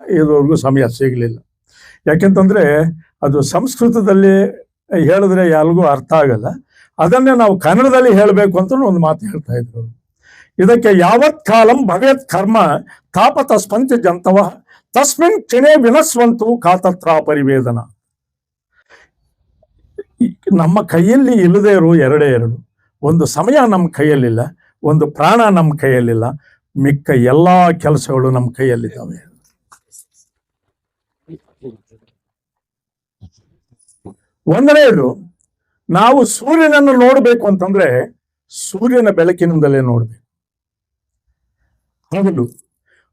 ಇದುವರೆಗೂ ಸಮಯ ಸಿಗಲಿಲ್ಲ. ಯಾಕೆಂತಂದರೆ ಅದು ಸಂಸ್ಕೃತದಲ್ಲಿ ಹೇಳಿದ್ರೆ ಯಾರಿಗೂ ಅರ್ಥ ಆಗಲ್ಲ. ಅದನ್ನೇ ನಾವು ಕನ್ನಡದಲ್ಲಿ ಹೇಳಬೇಕು ಅಂತ ಒಂದು ಮಾತು ಹೇಳ್ತಾ ಇದ್ರು. ಇದಕ್ಕೆ ಯಾವತ್ ಕಾಲಂ ಭವೇತ್ ಕರ್ಮ ತಾಪತ ಸ್ಪಂಚ ಜಂತವ ತಸ್ಮಿನ್ ಕ್ಷಣೇ ವಿನಸ್ವಂತು ಕಾತತ್ರ ಪರಿವೇದನ. ನಮ್ಮ ಕೈಯಲ್ಲಿ ಇಲ್ಲದೆ ಇರೋ ಎರಡೇ ಎರಡು. ಒಂದು ಸಮಯ ನಮ್ಮ ಕೈಯಲ್ಲಿಲ್ಲ, ಒಂದು ಪ್ರಾಣ ನಮ್ಮ ಕೈಯಲ್ಲಿಲ್ಲ, ಮಿಕ್ಕ ಎಲ್ಲ ಕೆಲಸಗಳು ನಮ್ಮ ಕೈಯಲ್ಲಿದ್ದಾವೆ. ಒಂದನೇದು, ನಾವು ಸೂರ್ಯನನ್ನು ನೋಡಬೇಕು ಅಂತಂದ್ರೆ ಸೂರ್ಯನ ಬೆಳಕಿನಿಂದಲೇ ನೋಡ್ಬೇಕು. ಹೌದು,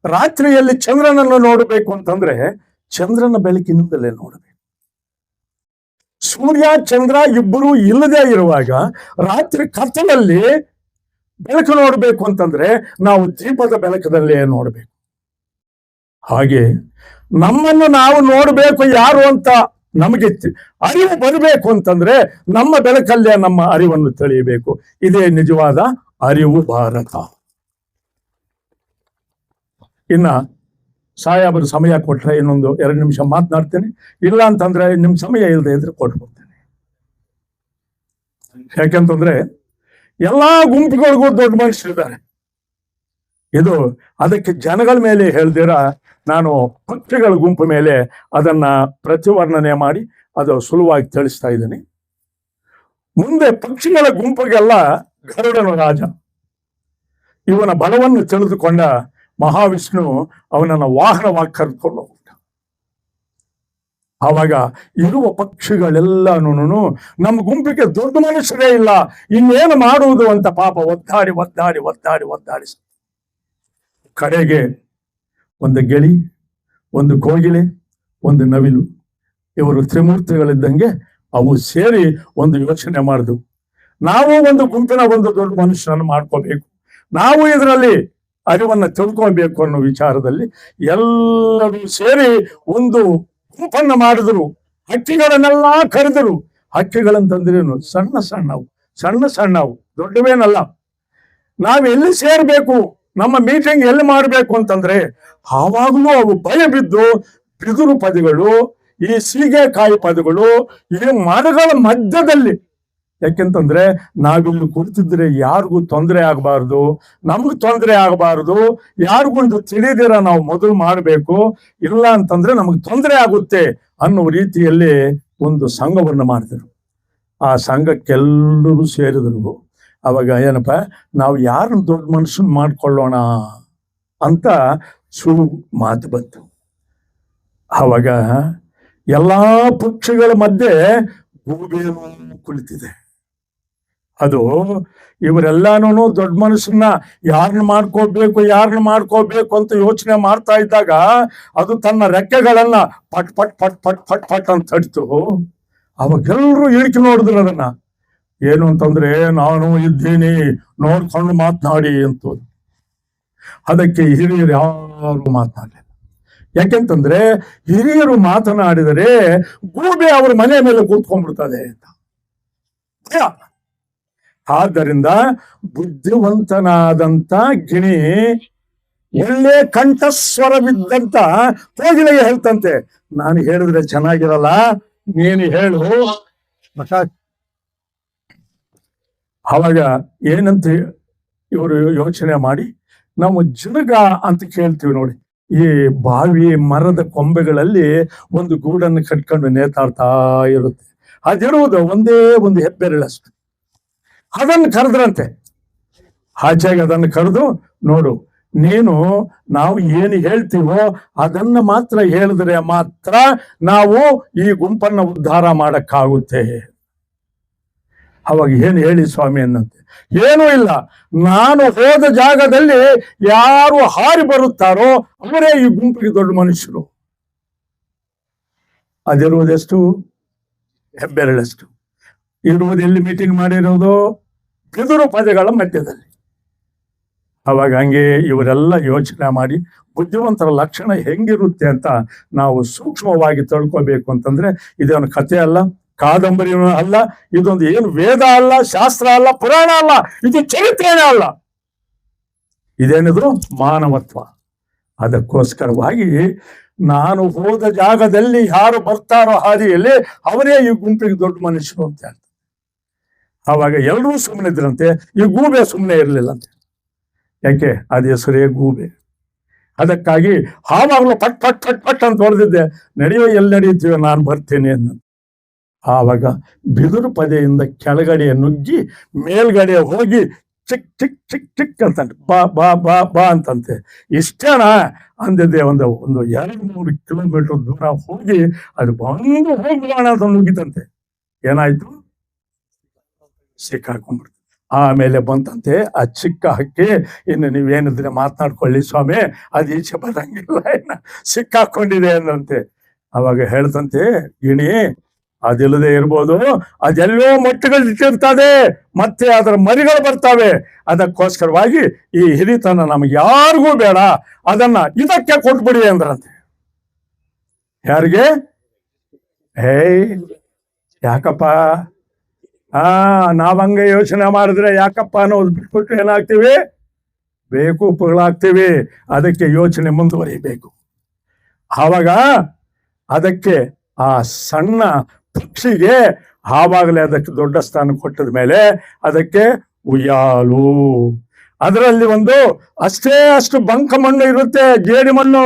ರಾತ್ರಿಯಲ್ಲಿ ಚಂದ್ರನನ್ನು ನೋಡಬೇಕು ಅಂತಂದ್ರೆ ಚಂದ್ರನ ಬೆಳಕಿನಿಂದಲೇ ನೋಡಬೇಕು. ಸೂರ್ಯ ಚಂದ್ರ ಇಬ್ಬರು ಇಲ್ಲದೆ ಇರುವಾಗ ರಾತ್ರಿ ಕತ್ತಲಲ್ಲಿ ಬೆಳಕು ನೋಡಬೇಕು ಅಂತಂದ್ರೆ ನಾವು ದೀಪದ ಬೆಳಕದಲ್ಲೇ ನೋಡಬೇಕು. ಹಾಗೆ ನಮ್ಮನ್ನು ನಾವು ನೋಡಬೇಕು ಯಾರು ಅಂತ ನಮಗೆ ಅರಿವು ಬರಬೇಕು ಅಂತಂದ್ರೆ ನಮ್ಮ ಬೆಳಕಲ್ಲೇ ನಮ್ಮ ಅರಿವನ್ನು ತಿಳಿಯಬೇಕು. ಇದೇ ನಿಜವಾದ ಅರಿವು ಭಾರತ. ಇನ್ನ ಸಾಹೇಬರು ಸಮಯ ಕೊಟ್ರೆ ಇನ್ನೊಂದು 2 ನಿಮಿಷ ಮಾತನಾಡ್ತೇನೆ. ಇಲ್ಲ ಅಂತಂದ್ರೆ ನಿಮ್ ಸಮಯ ಇಲ್ಲದೆ ಇದ್ರೆ ಕೊಟ್ಬಿಡ್ತೇನೆ. ಯಾಕೆಂತಂದ್ರೆ ಎಲ್ಲಾ ಗುಂಪುಗಳಿಗೂ ದೊಡ್ಡ ಮನುಷ್ಯರಿದ್ದಾರೆ. ಇದು ಅದಕ್ಕೆ ಜನಗಳ ಮೇಲೆ ಹೇಳ್ದಿರ ನಾನು ಪಕ್ಷಿಗಳ ಗುಂಪು ಮೇಲೆ ಅದನ್ನ ಪ್ರತಿವರ್ಣನೆ ಮಾಡಿ ಅದು ಸುಲಭವಾಗಿ ತಿಳಿಸ್ತಾ ಇದ್ದೀನಿ. ಮುಂದೆ ಪಕ್ಷಿಗಳ ಗುಂಪಿಗೆಲ್ಲ ಗರುಡನು ರಾಜ. ಇವನ ಬಲವನ್ನು ತಿಳಿದುಕೊಂಡ ಮಹಾವಿಷ್ಣು ಅವನನ್ನು ವಾಹನವಾಗಿ ಕರೆದುಕೊಂಡು ಹೋಗ್ತ. ಆವಾಗ ಇರುವ ಪಕ್ಷಿಗಳೆಲ್ಲನೂ ನಮ್ಮ ಗುಂಪಿಗೆ ದೊಡ್ಡ ಮನುಷ್ಯರೇ ಇಲ್ಲ, ಇನ್ನೇನು ಮಾಡುವುದು ಅಂತ ಪಾಪ ಒದ್ದಾಡಿ ಒದ್ದಾಡಿ ಒದ್ದಾಡಿ ಒದ್ದಾಡಿ ಕಡೆಗೆ ಒಂದು ಗಿಳಿ, ಒಂದು ಕೋಗಿಲೆ, ಒಂದು ನವಿಲು, ಇವರು ತ್ರಿಮೂರ್ತಿಗಳಿದ್ದಂಗೆ ಅವು ಸೇರಿ ಒಂದು ಯೋಚನೆ ಮಾಡಿದ್ವು. ನಾವು ಒಂದು ಗುಂಪಿನ ಒಂದು ದೊಡ್ಡ ಮನುಷ್ಯನನ್ನು ಮಾಡ್ಕೋಬೇಕು, ನಾವು ಇದರಲ್ಲಿ ಅರಿವನ್ನು ತಿಳ್ಕೊಳ್ಬೇಕು ಅನ್ನೋ ವಿಚಾರದಲ್ಲಿ ಎಲ್ಲರೂ ಸೇರಿ ಒಂದು ಗುಂಪನ್ನು ಮಾಡಿದ್ರು. ಹಕ್ಕಿಗಳನ್ನೆಲ್ಲ ಕರೆದರು. ಹಕ್ಕಿಗಳಂತಂದ್ರೇನು? ಸಣ್ಣ ಸಣ್ಣವು, ಸಣ್ಣ ಸಣ್ಣವು, ದೊಡ್ಡವೇನಲ್ಲ. ನಾವೆಲ್ಲಿ ಸೇರ್ಬೇಕು, ನಮ್ಮ ಮೀಟಿಂಗ್ ಎಲ್ಲಿ ಮಾಡಬೇಕು ಅಂತಂದ್ರೆ ಆವಾಗಲೂ ಅವು ಭಯ ಬಿದ್ದು ಬಿದುರು ಪದಗಳು, ಈ ಸೀಗೆಕಾಯಿ ಪದಗಳು, ಈ ಮರಗಳ ಮಧ್ಯದಲ್ಲಿ. ಯಾಕೆಂತಂದ್ರೆ ನಾವಿಲ್ಲಿ ಕುಳಿತಿದ್ರೆ ಯಾರಿಗೂ ತೊಂದರೆ ಆಗಬಾರ್ದು, ನಮ್ಗೆ ತೊಂದರೆ ಆಗಬಾರ್ದು, ಯಾರಿಗೊಂದು ತಿಳಿದಿರ ನಾವು ಮೊದಲು ಮಾಡಬೇಕು, ಇಲ್ಲ ಅಂತಂದ್ರೆ ನಮಗೆ ತೊಂದರೆ ಆಗುತ್ತೆ ಅನ್ನೋ ರೀತಿಯಲ್ಲಿ ಒಂದು ಸಂಘವನ್ನು ಮಾಡಿದರು. ಆ ಸಂಘಕ್ಕೆಲ್ಲರೂ ಸೇರಿದ್ರು. ಅವಾಗ ಏನಪ್ಪ, ನಾವು ಯಾರನ್ನು ದೊಡ್ಡ ಮನುಷ್ಯನ್ ಮಾಡ್ಕೊಳ್ಳೋಣ ಅಂತ ಸುಳ್ಳು ಮಾತು ಬಂತು. ಆವಾಗ ಎಲ್ಲಾ ಪಕ್ಷಿಗಳ ಮಧ್ಯೆ ಗೂಬೇನು ಕುಳಿತಿದೆ. ಅದು ಇವರೆಲ್ಲಾನು ದೊಡ್ಡ ಮನುಷ್ಯನ ಯಾರನ್ನ ಮಾಡ್ಕೋಬೇಕು ಅಂತ ಯೋಚನೆ ಮಾಡ್ತಾ ಇದ್ದಾಗ ಅದು ತನ್ನ ರೆಕ್ಕೆಗಳನ್ನ ಪಟ್ ಪಟ್ ಪಟ್ ಪಟ್ ಪಟ್ ಪಟ್ ಅಂತ ತಡಿತು. ಅವಾಗೆಲ್ಲರೂ ಇಳಿಕೆ ನೋಡಿದ್ರು ಅದನ್ನ. ಏನು ಅಂತಂದ್ರೆ, ನಾನು ಇದ್ದೀನಿ ನೋಡ್ಕೊಂಡು ಮಾತನಾಡಿ ಅಂತ. ಅದಕ್ಕೆ ಹಿರಿಯರು ಯಾರು ಮಾತನಾಡಲಿಲ್ಲ. ಯಾಕೆಂತಂದ್ರೆ ಹಿರಿಯರು ಮಾತನಾಡಿದರೆ ಗೂಬೆ ಅವ್ರ ಮನೆ ಮೇಲೆ ಕೂತ್ಕೊಂಡ್ಬಿಡ್ತದೆ ಅಂತ ಭಯ. ಆದ್ದರಿಂದ ಬುದ್ಧಿವಂತನಾದಂತ ಗಿಣಿ ಒಳ್ಳೆ ಕಂಠಸ್ವರವಿದ್ದಂತ ಕೋಗಿಲೆಗೆ ಹೇಳ್ತಂತೆ, ನಾನು ಹೇಳಿದ್ರೆ ಚೆನ್ನಾಗಿರಲ್ಲ, ನೀನು ಹೇಳು. ಅವಾಗ ಏನಂತ ಇವರು ಯೋಚನೆ ಮಾಡಿ, ನಾವು ಜಿರಗ ಅಂತ ಕೇಳ್ತೀವಿ ನೋಡಿ, ಈ ಬಾವಿ ಮರದ ಕೊಂಬೆಗಳಲ್ಲಿ ಒಂದು ಗೂಡನ್ನು ಕಟ್ಕೊಂಡು ನೇತಾಡ್ತಾ ಇರುತ್ತೆ. ಅದಿರುವುದು ಒಂದೇ ಒಂದು ಹೆಬ್ಬೆರಳಷ್ಟು. ಅದನ್ನು ಕರೆದ್ರಂತೆ. ಆಚೆಗೆ ಅದನ್ನು ಕರೆದು, ನೋಡು, ನೀನು ನಾವು ಏನು ಹೇಳ್ತೀವೋ ಅದನ್ನ ಮಾತ್ರ ಹೇಳಿದ್ರೆ ಮಾತ್ರ ನಾವು ಈ ಗುಂಪನ್ನು ಉದ್ಧಾರ ಮಾಡಕ್ಕಾಗುತ್ತೆ. ಅವಾಗ ಏನು ಹೇಳಿ ಸ್ವಾಮಿ ಅನ್ನಂತೆ, ಏನೂ ಇಲ್ಲ, ನಾನು ಹೋದ ಜಾಗದಲ್ಲಿ ಯಾರು ಹಾರಿ ಬರುತ್ತಾರೋ ಅವರೇ ಈ ಗುಂಪಿಗೆ ದೊಡ್ಡ ಮನುಷ್ಯರು. ಅದಿರುವುದೆಷ್ಟು? ಹೆಬ್ಬೆರಳಷ್ಟು. ಇರುವುದು ಎಲ್ಲಿ ಮೀಟಿಂಗ್ ಮಾಡಿರೋದು? ಬಿದುರು ಪದಗಳ ಮಧ್ಯದಲ್ಲಿ. ಅವಾಗ ಹಂಗೆ ಇವರೆಲ್ಲ ಯೋಚನೆ ಮಾಡಿ ಬುದ್ಧಿವಂತರ ಲಕ್ಷಣ ಹೆಂಗಿರುತ್ತೆ ಅಂತ ನಾವು ಸೂಕ್ಷ್ಮವಾಗಿ ತಿಳ್ಕೋಬೇಕು ಅಂತಂದ್ರೆ, ಇದೇನು ಕಥೆ ಅಲ್ಲ, ಕಾದಂಬರಿ ಅಲ್ಲ, ಇದೊಂದು ಏನು ವೇದ ಅಲ್ಲ, ಶಾಸ್ತ್ರ ಅಲ್ಲ, ಪುರಾಣ ಅಲ್ಲ, ಇದು ಚರಿತ್ರೆನೇ ಅಲ್ಲ. ಇದೇನಿದ್ರು ಮಾನವತ್ವ. ಅದಕ್ಕೋಸ್ಕರವಾಗಿ ನಾನು ಹೋದ ಜಾಗದಲ್ಲಿ ಯಾರು ಬರ್ತಾರೋ ಹಾದಿಯಲ್ಲಿ ಅವರೇ ಈ ಗುಂಪಿಗೆ ದೊಡ್ಡ ಮನುಷ್ಯರು ಅಂತ ಹೇಳ್ತಾರೆ. ಆವಾಗ ಎಲ್ಲರೂ ಸುಮ್ಮನೆ ಇದ್ರಂತೆ, ಈ ಗೂಬೆ ಸುಮ್ಮನೆ ಇರಲಿಲ್ಲಂತೆ. ಯಾಕೆ? ಅದ ಹೆಸರೇ ಗೂಬೆ. ಅದಕ್ಕಾಗಿ ಆವಾಗಲೂ ಪಟ್ ಪಟ್ ಪಟ್ ಪಟ್ ಅಂತ ಹೊಡೆದಿದ್ದೆ, ನಡೆಯೋ ಎಲ್ಲಿ ನಡೆಯುತ್ತೀವೋ ನಾನು ಬರ್ತೇನೆ ಅಂತ. ಆವಾಗ ಬಿದಿರು ಪದೆಯಿಂದ ಕೆಳಗಡೆ ನುಗ್ಗಿ ಮೇಲ್ಗಡೆ ಹೋಗಿ ಚಿಕ್ ಚಿಕ್ ಚಿಕ್ ಚಿಕ್ ಅಂತಂತೆ, ಬಾ ಬಾ ಬಾ ಬಾ ಅಂತಂತೆ. ಇಷ್ಟೇನ ಅಂದಿದ್ದೆ. ಒಂದು 2-3 ಕಿಲೋಮೀಟರ್ ದೂರ ಹೋಗಿ ಅದು ಬಂದು ಹೋಗೋಣ ಅಂತ ನುಗ್ಗಿತಂತೆ. ಏನಾಯ್ತು? ಸಿಕ್ಕಾಕೊಂಡ್ಬಿಡ್ತು. ಆಮೇಲೆ ಬಂತಂತೆ ಆ ಚಿಕ್ಕ ಹಕ್ಕಿ, ಇನ್ನು ನೀವೇನಿದ್ರೆ ಮಾತನಾಡ್ಕೊಳ್ಳಿ ಸ್ವಾಮಿ, ಅದು ಈಚೆ ಬರಂಗಿಲ್ಲ, ಇನ್ನು ಸಿಕ್ಕಾಕೊಂಡಿದೆ ಅಂದಂತೆ. ಅವಾಗ ಹೇಳ್ತಂತೆ ಗಿಣಿ, ಅದಿಲ್ಲದೆ ಇರ್ಬೋದು, ಅದೆಲ್ಲೋ ಮೊಟ್ಟೆಗಳಿಟ್ಟಿರ್ತದೆ, ಮತ್ತೆ ಅದರ ಮರಿಗಳು ಬರ್ತವೆ. ಅದಕ್ಕೋಸ್ಕರವಾಗಿ ಈ ಹಿರಿತನ ನಮಗೆ ಯಾರಿಗೂ ಬೇಡ, ಅದನ್ನ ಇದಕ್ಕೆ ಕೊಟ್ಬಿಡಿ ಅಂದ್ರಂತೆ. ಯಾರಿಗೆ? ಯಾಕಪ್ಪ? ನಾವಂಗೆ ಯೋಚನೆ ಮಾಡಿದ್ರೆ ಯಾಕಪ್ಪ ಅನ್ನೋದು ಬಿಟ್ಬಿಟ್ಟು ಏನಾಗ್ತೀವಿ? ಬೇಕೂಪುಗಳಾಗ್ತೀವಿ. ಅದಕ್ಕೆ ಯೋಚನೆ ಮುಂದುವರಿಬೇಕು. ಆವಾಗ ಅದಕ್ಕೆ ಆ ಸಣ್ಣ ಪಕ್ಷಿಗೆ ಆವಾಗಲೇ ಅದಕ್ಕೆ ದೊಡ್ಡ ಸ್ಥಾನ ಕೊಟ್ಟದ ಮೇಲೆ ಅದಕ್ಕೆ ಉಯ್ಯಾಲು, ಅದರಲ್ಲಿ ಒಂದು ಅಷ್ಟು ಬಂಕ ಮಣ್ಣು ಇರುತ್ತೆ, ಜೇಡಿ ಮಣ್ಣು.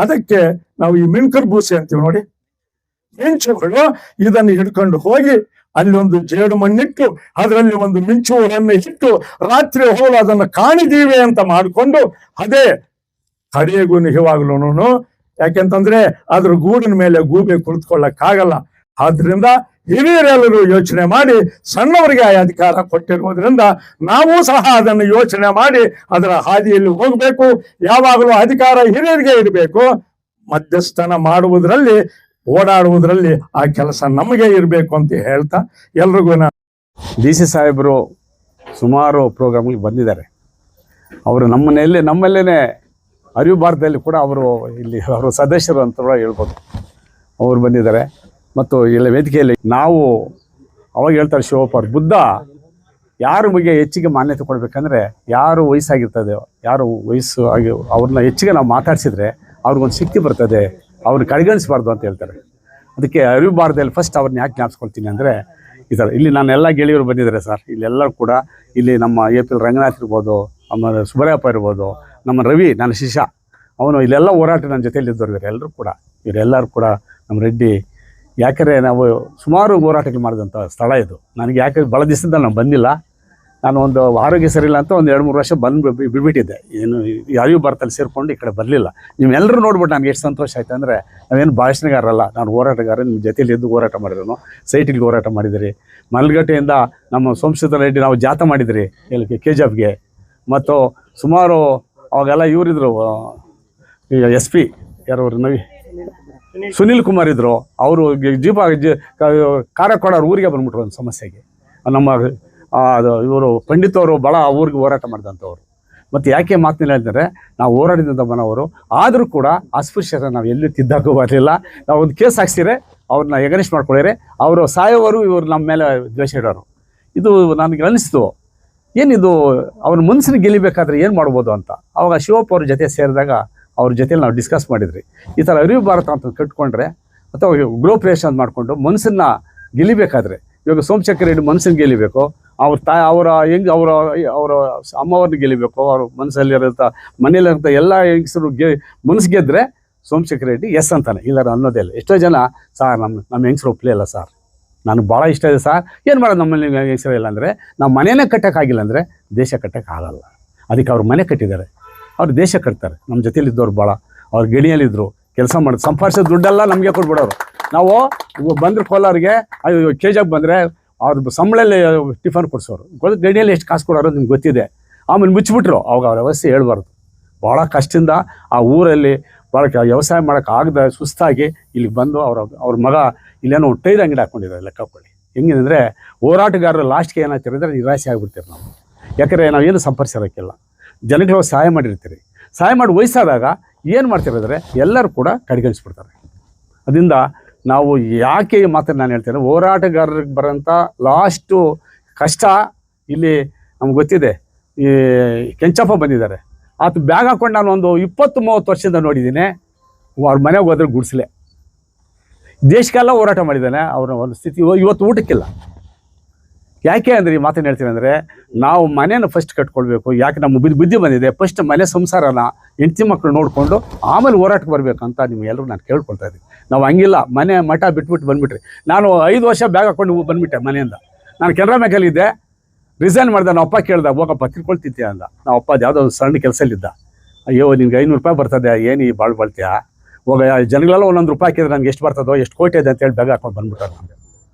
ಅದಕ್ಕೆ ನಾವು ಈ ಮಿಣ್ಕರ್ ಬೂಸೆ ಅಂತೀವಿ ನೋಡಿ, ಮಿಂಚುಗಳು ಇದನ್ನು ಹಿಡ್ಕೊಂಡು ಹೋಗಿ ಅಲ್ಲಿ ಒಂದು ಜೇಡು ಮಣ್ಣಿಟ್ಟು ಅದರಲ್ಲಿ ಒಂದು ಮಿಂಚುಗಳನ್ನು ಇಟ್ಟು ರಾತ್ರಿ ಹೋಗಿ ಅದನ್ನು ಕಾಣಿದೀವಿ ಅಂತ ಮಾಡಿಕೊಂಡು ಅದೇ ಕಡೆಗೂ ನಿಜವಾಗ್ಲೂನು. ಯಾಕೆಂತಂದ್ರೆ ಅದ್ರ ಗೂಡಿನ ಮೇಲೆ ಗೂಬೆ ಕುಳಿತುಕೊಳ್ಳಕ್ಕಾಗಲ್ಲ. ಆದ್ರಿಂದ ಹಿರಿಯರೆಲ್ಲರೂ ಯೋಚನೆ ಮಾಡಿ ಸಣ್ಣವರಿಗೆ ಆ ಅಧಿಕಾರ ಕೊಟ್ಟಿರುವುದರಿಂದ ನಾವು ಸಹ ಅದನ್ನು ಯೋಚನೆ ಮಾಡಿ ಅದರ ಹಾದಿಯಲ್ಲಿ ಹೋಗಬೇಕು. ಯಾವಾಗಲೂ ಅಧಿಕಾರ ಹಿರಿಯರಿಗೆ ಇರಬೇಕು. ಮಧ್ಯಸ್ಥನ ಮಾಡುವುದರಲ್ಲಿ, ಓಡಾಡುವುದರಲ್ಲಿ ಆ ಕೆಲಸ ನಮಗೆ ಇರಬೇಕು ಅಂತ ಹೇಳ್ತಾ ಎಲ್ರಿಗೂ DC ಸಾಹೇಬರು ಸುಮಾರು ಪ್ರೋಗ್ರಾಮ್ಗಳಿಗೆ ಬಂದಿದ್ದಾರೆ. ಅವರು ನಮ್ಮಲ್ಲೇ ಅರಿವು ಭಾರತದಲ್ಲಿ ಕೂಡ ಅವರು ಇಲ್ಲಿ ಅವರು ಸದಸ್ಯರು ಅಂತ ಕೂಡ ಹೇಳ್ಬೋದು. ಅವರು ಬಂದಿದ್ದಾರೆ. ಮತ್ತು ಎಲ್ಲ ವೇದಿಕೆಯಲ್ಲಿ ನಾವು ಅವಾಗ ಹೇಳ್ತಾರೆ, ಶಿವಪ್ಪ ಅವ್ರು, ಬುದ್ಧ ಯಾರ ಬಗ್ಗೆ ಹೆಚ್ಚಿಗೆ ಮಾನ್ಯತೆ ಕೊಡಬೇಕಂದ್ರೆ ಯಾರು ವಯಸ್ಸಾಗಿರ್ತದೆ, ಯಾರು ವಯಸ್ಸು ಆಗಿ ಅವ್ರನ್ನ ಹೆಚ್ಚಿಗೆ ನಾವು ಮಾತಾಡಿಸಿದ್ರೆ ಅವ್ರಿಗೊಂದು ಶಕ್ತಿ ಬರ್ತದೆ, ಅವ್ರನ್ನ ಕಡೆಗಣಿಸಬಾರ್ದು ಅಂತ ಹೇಳ್ತಾರೆ. ಅದಕ್ಕೆ ಅರಿವು ಭಾರತದಲ್ಲಿ ಫಸ್ಟ್ ಅವ್ರನ್ನ ಯಾಕೆ ಜ್ಞಾಪಿಸ್ಕೊಳ್ತೀನಿ ಅಂದರೆ, ಈ ಥರ ಇಲ್ಲಿ ನಾನೆಲ್ಲ ಗೆಳೆಯರು ಬಂದಿದ್ದಾರೆ ಸರ್. ಇಲ್ಲೆಲ್ಲರೂ ಕೂಡ ಇಲ್ಲಿ ನಮ್ಮ APL ರಂಗನಾಥ್ ಇರ್ಬೋದು, ನಮ್ಮ ಸುಬ್ರಯಪ್ಪ ಇರ್ಬೋದು, ನಮ್ಮ ರವಿ ನನ್ನ ಶಿಷ್ಯ, ಅವನು ಇಲ್ಲೆಲ್ಲ ಹೋರಾಟ ನನ್ನ ಜೊತೆಯಲ್ಲಿ ಇದ್ದವ್ರು ಇವರೆಲ್ಲರೂ ಕೂಡ ನಮ್ಮ ರೆಡ್ಡಿ. ಯಾಕಂದರೆ ನಾವು ಸುಮಾರು ಹೋರಾಟಗಳು ಮಾಡಿದಂಥ ಸ್ಥಳ ಇದು. ನನಗೆ ಯಾಕೆ ಭಾಳ ದಿವಸದಿಂದ ನಾನು ಬಂದಿಲ್ಲ. ನಾನು ಒಂದು ಆರೋಗ್ಯ ಸರಿಯಿಲ್ಲ ಅಂತ ಒಂದು 2-3 ವರ್ಷ ಬಿಟ್ಬಿಟ್ಟಿದ್ದೆ. ಏನು ಈ ಅರಿವು ಭಾರತದಲ್ಲಿ ಸೇರಿಕೊಂಡು ಈ ಕಡೆ ಬರಲಿಲ್ಲ. ನೀವೆಲ್ಲರೂ ನೋಡ್ಬಿಟ್ಟು ನನಗೆ ಎಷ್ಟು ಸಂತೋಷ ಆಯ್ತು ಅಂದರೆ, ನಾವೇನು ಭಾಷಣಗಾರಲ್ಲ, ನಾನು ಹೋರಾಟಗಾರ. ನಿಮ್ಮ ಜೊತೆಯಲ್ಲಿ ಎದ್ದು ಹೋರಾಟ ಮಾಡಿರೋನು, ಸೈಟಿಗೆ ಹೋರಾಟ ಮಾಡಿದಿರಿ. ಮಲ್ಗಟ್ಟೆಯಿಂದ ನಮ್ಮ ಸೋಮಶೇಖರ ರೆಡ್ಡಿ ನಾವು ಜಾಥಾ ಮಾಡಿದಿರಿ KJFಗೆ. ಮತ್ತು ಸುಮಾರು ಅವಾಗೆಲ್ಲ ಇವರಿದ್ರು, SP ಯಾರವರು ಸುನೀಲ್ ಕುಮಾರ್ ಇದ್ದರು. ಅವರು ಕಾರಕೋಡ ಊರಿಗೆ ಬಂದ್ಬಿಟ್ರು ಒಂದು ಸಮಸ್ಯೆಗೆ. ನಮ್ಮ ಇವರು ಪಂಡಿತ್ ಅವರು ಭಾಳ ಊರಿಗೆ ಹೋರಾಟ ಮಾಡಿದಂಥವ್ರು. ಮತ್ತು ಯಾಕೆ ಮಾತನಿಲ್ಲ ಅಂದರೆ, ನಾವು ಹೋರಾಡಿದಂಥ ಮನವರು ಆದರೂ ಕೂಡ ಅಸ್ಪೃಶ್ಯತೆ ನಾವು ಎಲ್ಲಿ ತಿದ್ದಕ್ಕೂ ಬರಲಿಲ್ಲ. ನಾವು ಒಂದು ಕೇಸ್ ಹಾಕ್ಸಿದ್ರೆ ಅವ್ರನ್ನ ಎಗನಿಸ್ಟ್ ಮಾಡ್ಕೊಳ್ಳಿದ್ರೆ ಅವರು ಸಾಯೋವರು ಇವರು ನಮ್ಮ ಮೇಲೆ ದ್ವೇಷ ಇಡೋರು. ಇದು ನನಗೆ ಅನಿಸ್ತು, ಏನಿದು ಅವ್ರ ಮನಸ್ಸಿನ ಗೆಲ್ಲಿಬೇಕಾದ್ರೆ ಏನು ಮಾಡ್ಬೋದು ಅಂತ. ಆವಾಗ ಶಿವಪ್ಪ ಅವ್ರ ಜೊತೆ ಸೇರಿದಾಗ ಅವ್ರ ಜೊತೆಲಿ ನಾವು ಡಿಸ್ಕಸ್ ಮಾಡಿದ್ರಿ. ಈ ಥರ ಅರಿವು ಭಾರತ ಅಂತ ಕಟ್ಕೊಂಡ್ರೆ ಅಥವಾ ಗ್ಲೋಪ್ರೇಷನ್ ಅಂತ ಮಾಡಿಕೊಂಡು ಮನಸ್ಸನ್ನು ಗೆಲ್ಲಿಬೇಕಾದ್ರೆ, ಇವಾಗ ಸೋಮಶೇಖರ ರೆಡ್ಡಿ ಮನಸ್ಸನ್ನು ಗೆಲ್ಲಿಬೇಕು, ಅವರ ಅವರ ಅಮ್ಮವ್ರನ್ನ ಗೆಲ್ಲಿಬೇಕು, ಅವ್ರ ಮನಸ್ಸಲ್ಲಿರೋಂಥ ಮನೇಲಿರೋಂಥ ಎಲ್ಲ ಹೆಂಗಸರು ಮನಸ್ಸು ಗೆದ್ದರೆ ಸೋಮಶೇಖರ ರೆಡ್ಡಿ ಎಸ್ ಅಂತಾನೆ, ಇಲ್ಲ ಅನ್ನೋದೇ ಇಲ್ಲ. ಎಷ್ಟೋ ಜನ ಸಾರ್ ನಮ್ಮ ಹೆಂಗಸರು ಒಪ್ಪಲೇ ಇಲ್ಲ ಸರ್, ನನಗೆ ಭಾಳ ಇಷ್ಟ ಇದೆ ಸರ್, ಏನು ಮಾಡೋದು ನಮ್ಮಲ್ಲಿ ಹೆಂಗಸರು ಇಲ್ಲ ಅಂದರೆ, ನಾವು ಮನೇನೇ ಕಟ್ಟೋಕ್ಕಾಗಿಲ್ಲ ಅಂದರೆ ದೇಶ ಕಟ್ಟೋಕ್ಕಾಗಲ್ಲ. ಅದಕ್ಕೆ ಅವ್ರು ಮನೆ ಕಟ್ಟಿದ್ದಾರೆ, ಅವ್ರು ದೇಶ ಕಟ್ತಾರೆ. ನಮ್ಮ ಜೊತೆಲಿದ್ದವ್ರು ಭಾಳ ಅವ್ರ ಗೆಳೆಯಲ್ಲಿದ್ದರು, ಕೆಲಸ ಮಾಡೋದು, ಸಂಪಾದಿಸೋ ದುಡ್ಡೆಲ್ಲ ನಮಗೆ ಕೊಟ್ಬಿಡೋರು. ನಾವು ಬಂದರೆ ಕೋಲಾರಿಗೆ KJF ಬಂದರೆ ಅವ್ರ ಸಂಬಳಲ್ಲಿ ಟಿಫನ್ ಕೊಡಿಸೋರು. ಗಡಿಯಲ್ಲಿ ಎಷ್ಟು ಕಾಸು ಕೊಡೋರು ನಿಮ್ಗೆ ಗೊತ್ತಿದೆ. ಆಮೇಲೆ ಮುಚ್ಚಿಬಿಟ್ರು. ಅವಾಗ ಅವ್ರ ವ್ಯವಸ್ಥೆ ಹೇಳ್ಬಾರ್ದು. ಭಾಳ ಕಷ್ಟದಿಂದ ಆ ಊರಲ್ಲಿ ಭಾಳ ವ್ಯವಸಾಯ ಮಾಡೋಕ್ಕಾಗದ ಸುಸ್ತಾಗಿ ಇಲ್ಲಿಗೆ ಬಂದು ಅವ್ರ ಮಗ ಇಲ್ಲೇನೋ ಟೈರ್ ಅಂಗಡಿ ಹಾಕ್ಕೊಂಡಿದ್ದಾರೆ. ಲೆಕ್ಕಕೊಳ್ಳಿ ಹೆಂಗಿದೆ ಅಂದರೆ, ಹೋರಾಟಗಾರರು ಲಾಸ್ಟ್ಗೆ ಏನಾಗ್ತಾರೆ ಅಂದರೆ ನಿರಾಸೆ ಆಗಿಬಿಡ್ತೀರಿ ನಾವು. ಯಾಕಂದರೆ ನಾವೇನು ಸಂಪರ್ಕಿಸಿರೋಕ್ಕಿಲ್ಲ. ಜನಗಳಿಗೆ ಸಹಾಯ ಮಾಡಿರ್ತೀರಿ. ಸಹಾಯ ಮಾಡಿ ವಯಸ್ಸಾದಾಗ ಏನು ಮಾಡ್ತಿರೋದ್ರೆ ಎಲ್ಲರೂ ಕೂಡ ಕಡೆಗಣಿಸ್ಬಿಡ್ತಾರೆ. ಅದರಿಂದ ನಾವು ಯಾಕೆ ಈ ಮಾತನ್ನು ನಾನು ಹೇಳ್ತೇನೆ, ಹೋರಾಟಗಾರರಿಗೆ ಬರೋಂಥ ಲಾಸ್ಟು ಕಷ್ಟ ಇಲ್ಲಿ ನಮ್ಗೆ ಗೊತ್ತಿದೆ. ಈ ಕೆಂಚಪ್ಪ ಬಂದಿದ್ದಾರೆ, ಆತ ಬ್ಯಾಗ್ ಹಾಕ್ಕೊಂಡು ನಾನು ಒಂದು 20-30 ವರ್ಷದಿಂದ ನೋಡಿದ್ದೀನಿ. ಅವ್ರ ಮನೆಗೆ ಹೋದ್ರೆ ಗುಡಿಸಲೇ. ದೇಶಕ್ಕೆಲ್ಲ ಹೋರಾಟ ಮಾಡಿದ್ದಾನೆ. ಅವರ ಒಂದು ಸ್ಥಿತಿ ಇವತ್ತು ಊಟಕ್ಕಿಲ್ಲ. ಯಾಕೆ ಅಂದರೆ ಈ ಮಾತನ್ನು ಹೇಳ್ತೀನಿ ಅಂದರೆ, ನಾವು ಮನೇನ ಫಸ್ಟ್ ಕಟ್ಕೊಳ್ಬೇಕು. ಯಾಕೆ ನಮ್ಮ ಬುದ್ಧಿ ಬಂದಿದೆ, ಫಸ್ಟ್ ಮನೆ ಸಂಸಾರನ ಹೆಂಡತಿ ಮಕ್ಕಳು ನೋಡಿಕೊಂಡು ಆಮೇಲೆ ಹೋರಾಟಕ್ಕೆ ಬರಬೇಕಂತ ನಿಮಗೆಲ್ಲರೂ ನಾನು ಕೇಳ್ಕೊಳ್ತಾ ಇದ್ದೀನಿ. ನಾವು ಹಂಗಿಲ್ಲ, ಮನೆ ಮಠ ಬಿಟ್ಬಿಟ್ಟು ಬಂದುಬಿಟ್ರಿ. ನಾನು 5 ವರ್ಷ ಬ್ಯಾಗ್ ಹಾಕ್ಕೊಂಡು ಬಂದುಬಿಟ್ಟೆ ಮನೆಯಿಂದ. ನಾನು ಕೆನರಾ ಬ್ಯಾಂಕಲ್ಲಿದ್ದೆ, ರಿಸೈನ್ ಮಾಡಿದೆ. ನಮ್ಮ ಅಪ್ಪ ಕೇಳ್ದ, ಹೋಗಪ್ಪ ತಿಳ್ಕೊಳ್ತಿದ್ದೆ ಅಂದ. ನಮ್ಮ ಅಪ್ಪ ಯಾವುದೋ ಒಂದು ಸಣ್ಣ ಕೆಲಸಲ್ಲಿದ್ದ. ಅಯ್ಯೋ ನಿನ್ಗೆ 500 ರೂಪಾಯಿ ಬರ್ತದೆ, ಏನು ಈ ಬಾಳ್ ಬಾಳ್ತೀಯಾ, ಹೋಗ ಜನಗಳೆಲ್ಲ 1 ರೂಪಾಯಿ ಹಾಕಿದ್ರೆ ನನಗೆ ಎಷ್ಟು ಬರ್ತದೋ, ಎಷ್ಟು ಕೋಟಿ ಇದೆ ಅಂತೇಳಿ ಬ್ಯಾಗ್ ಹಾಕೊಂಡು ಬಂದ್ಬಿಟ್ಟಾರೆ ನಮಗೆ.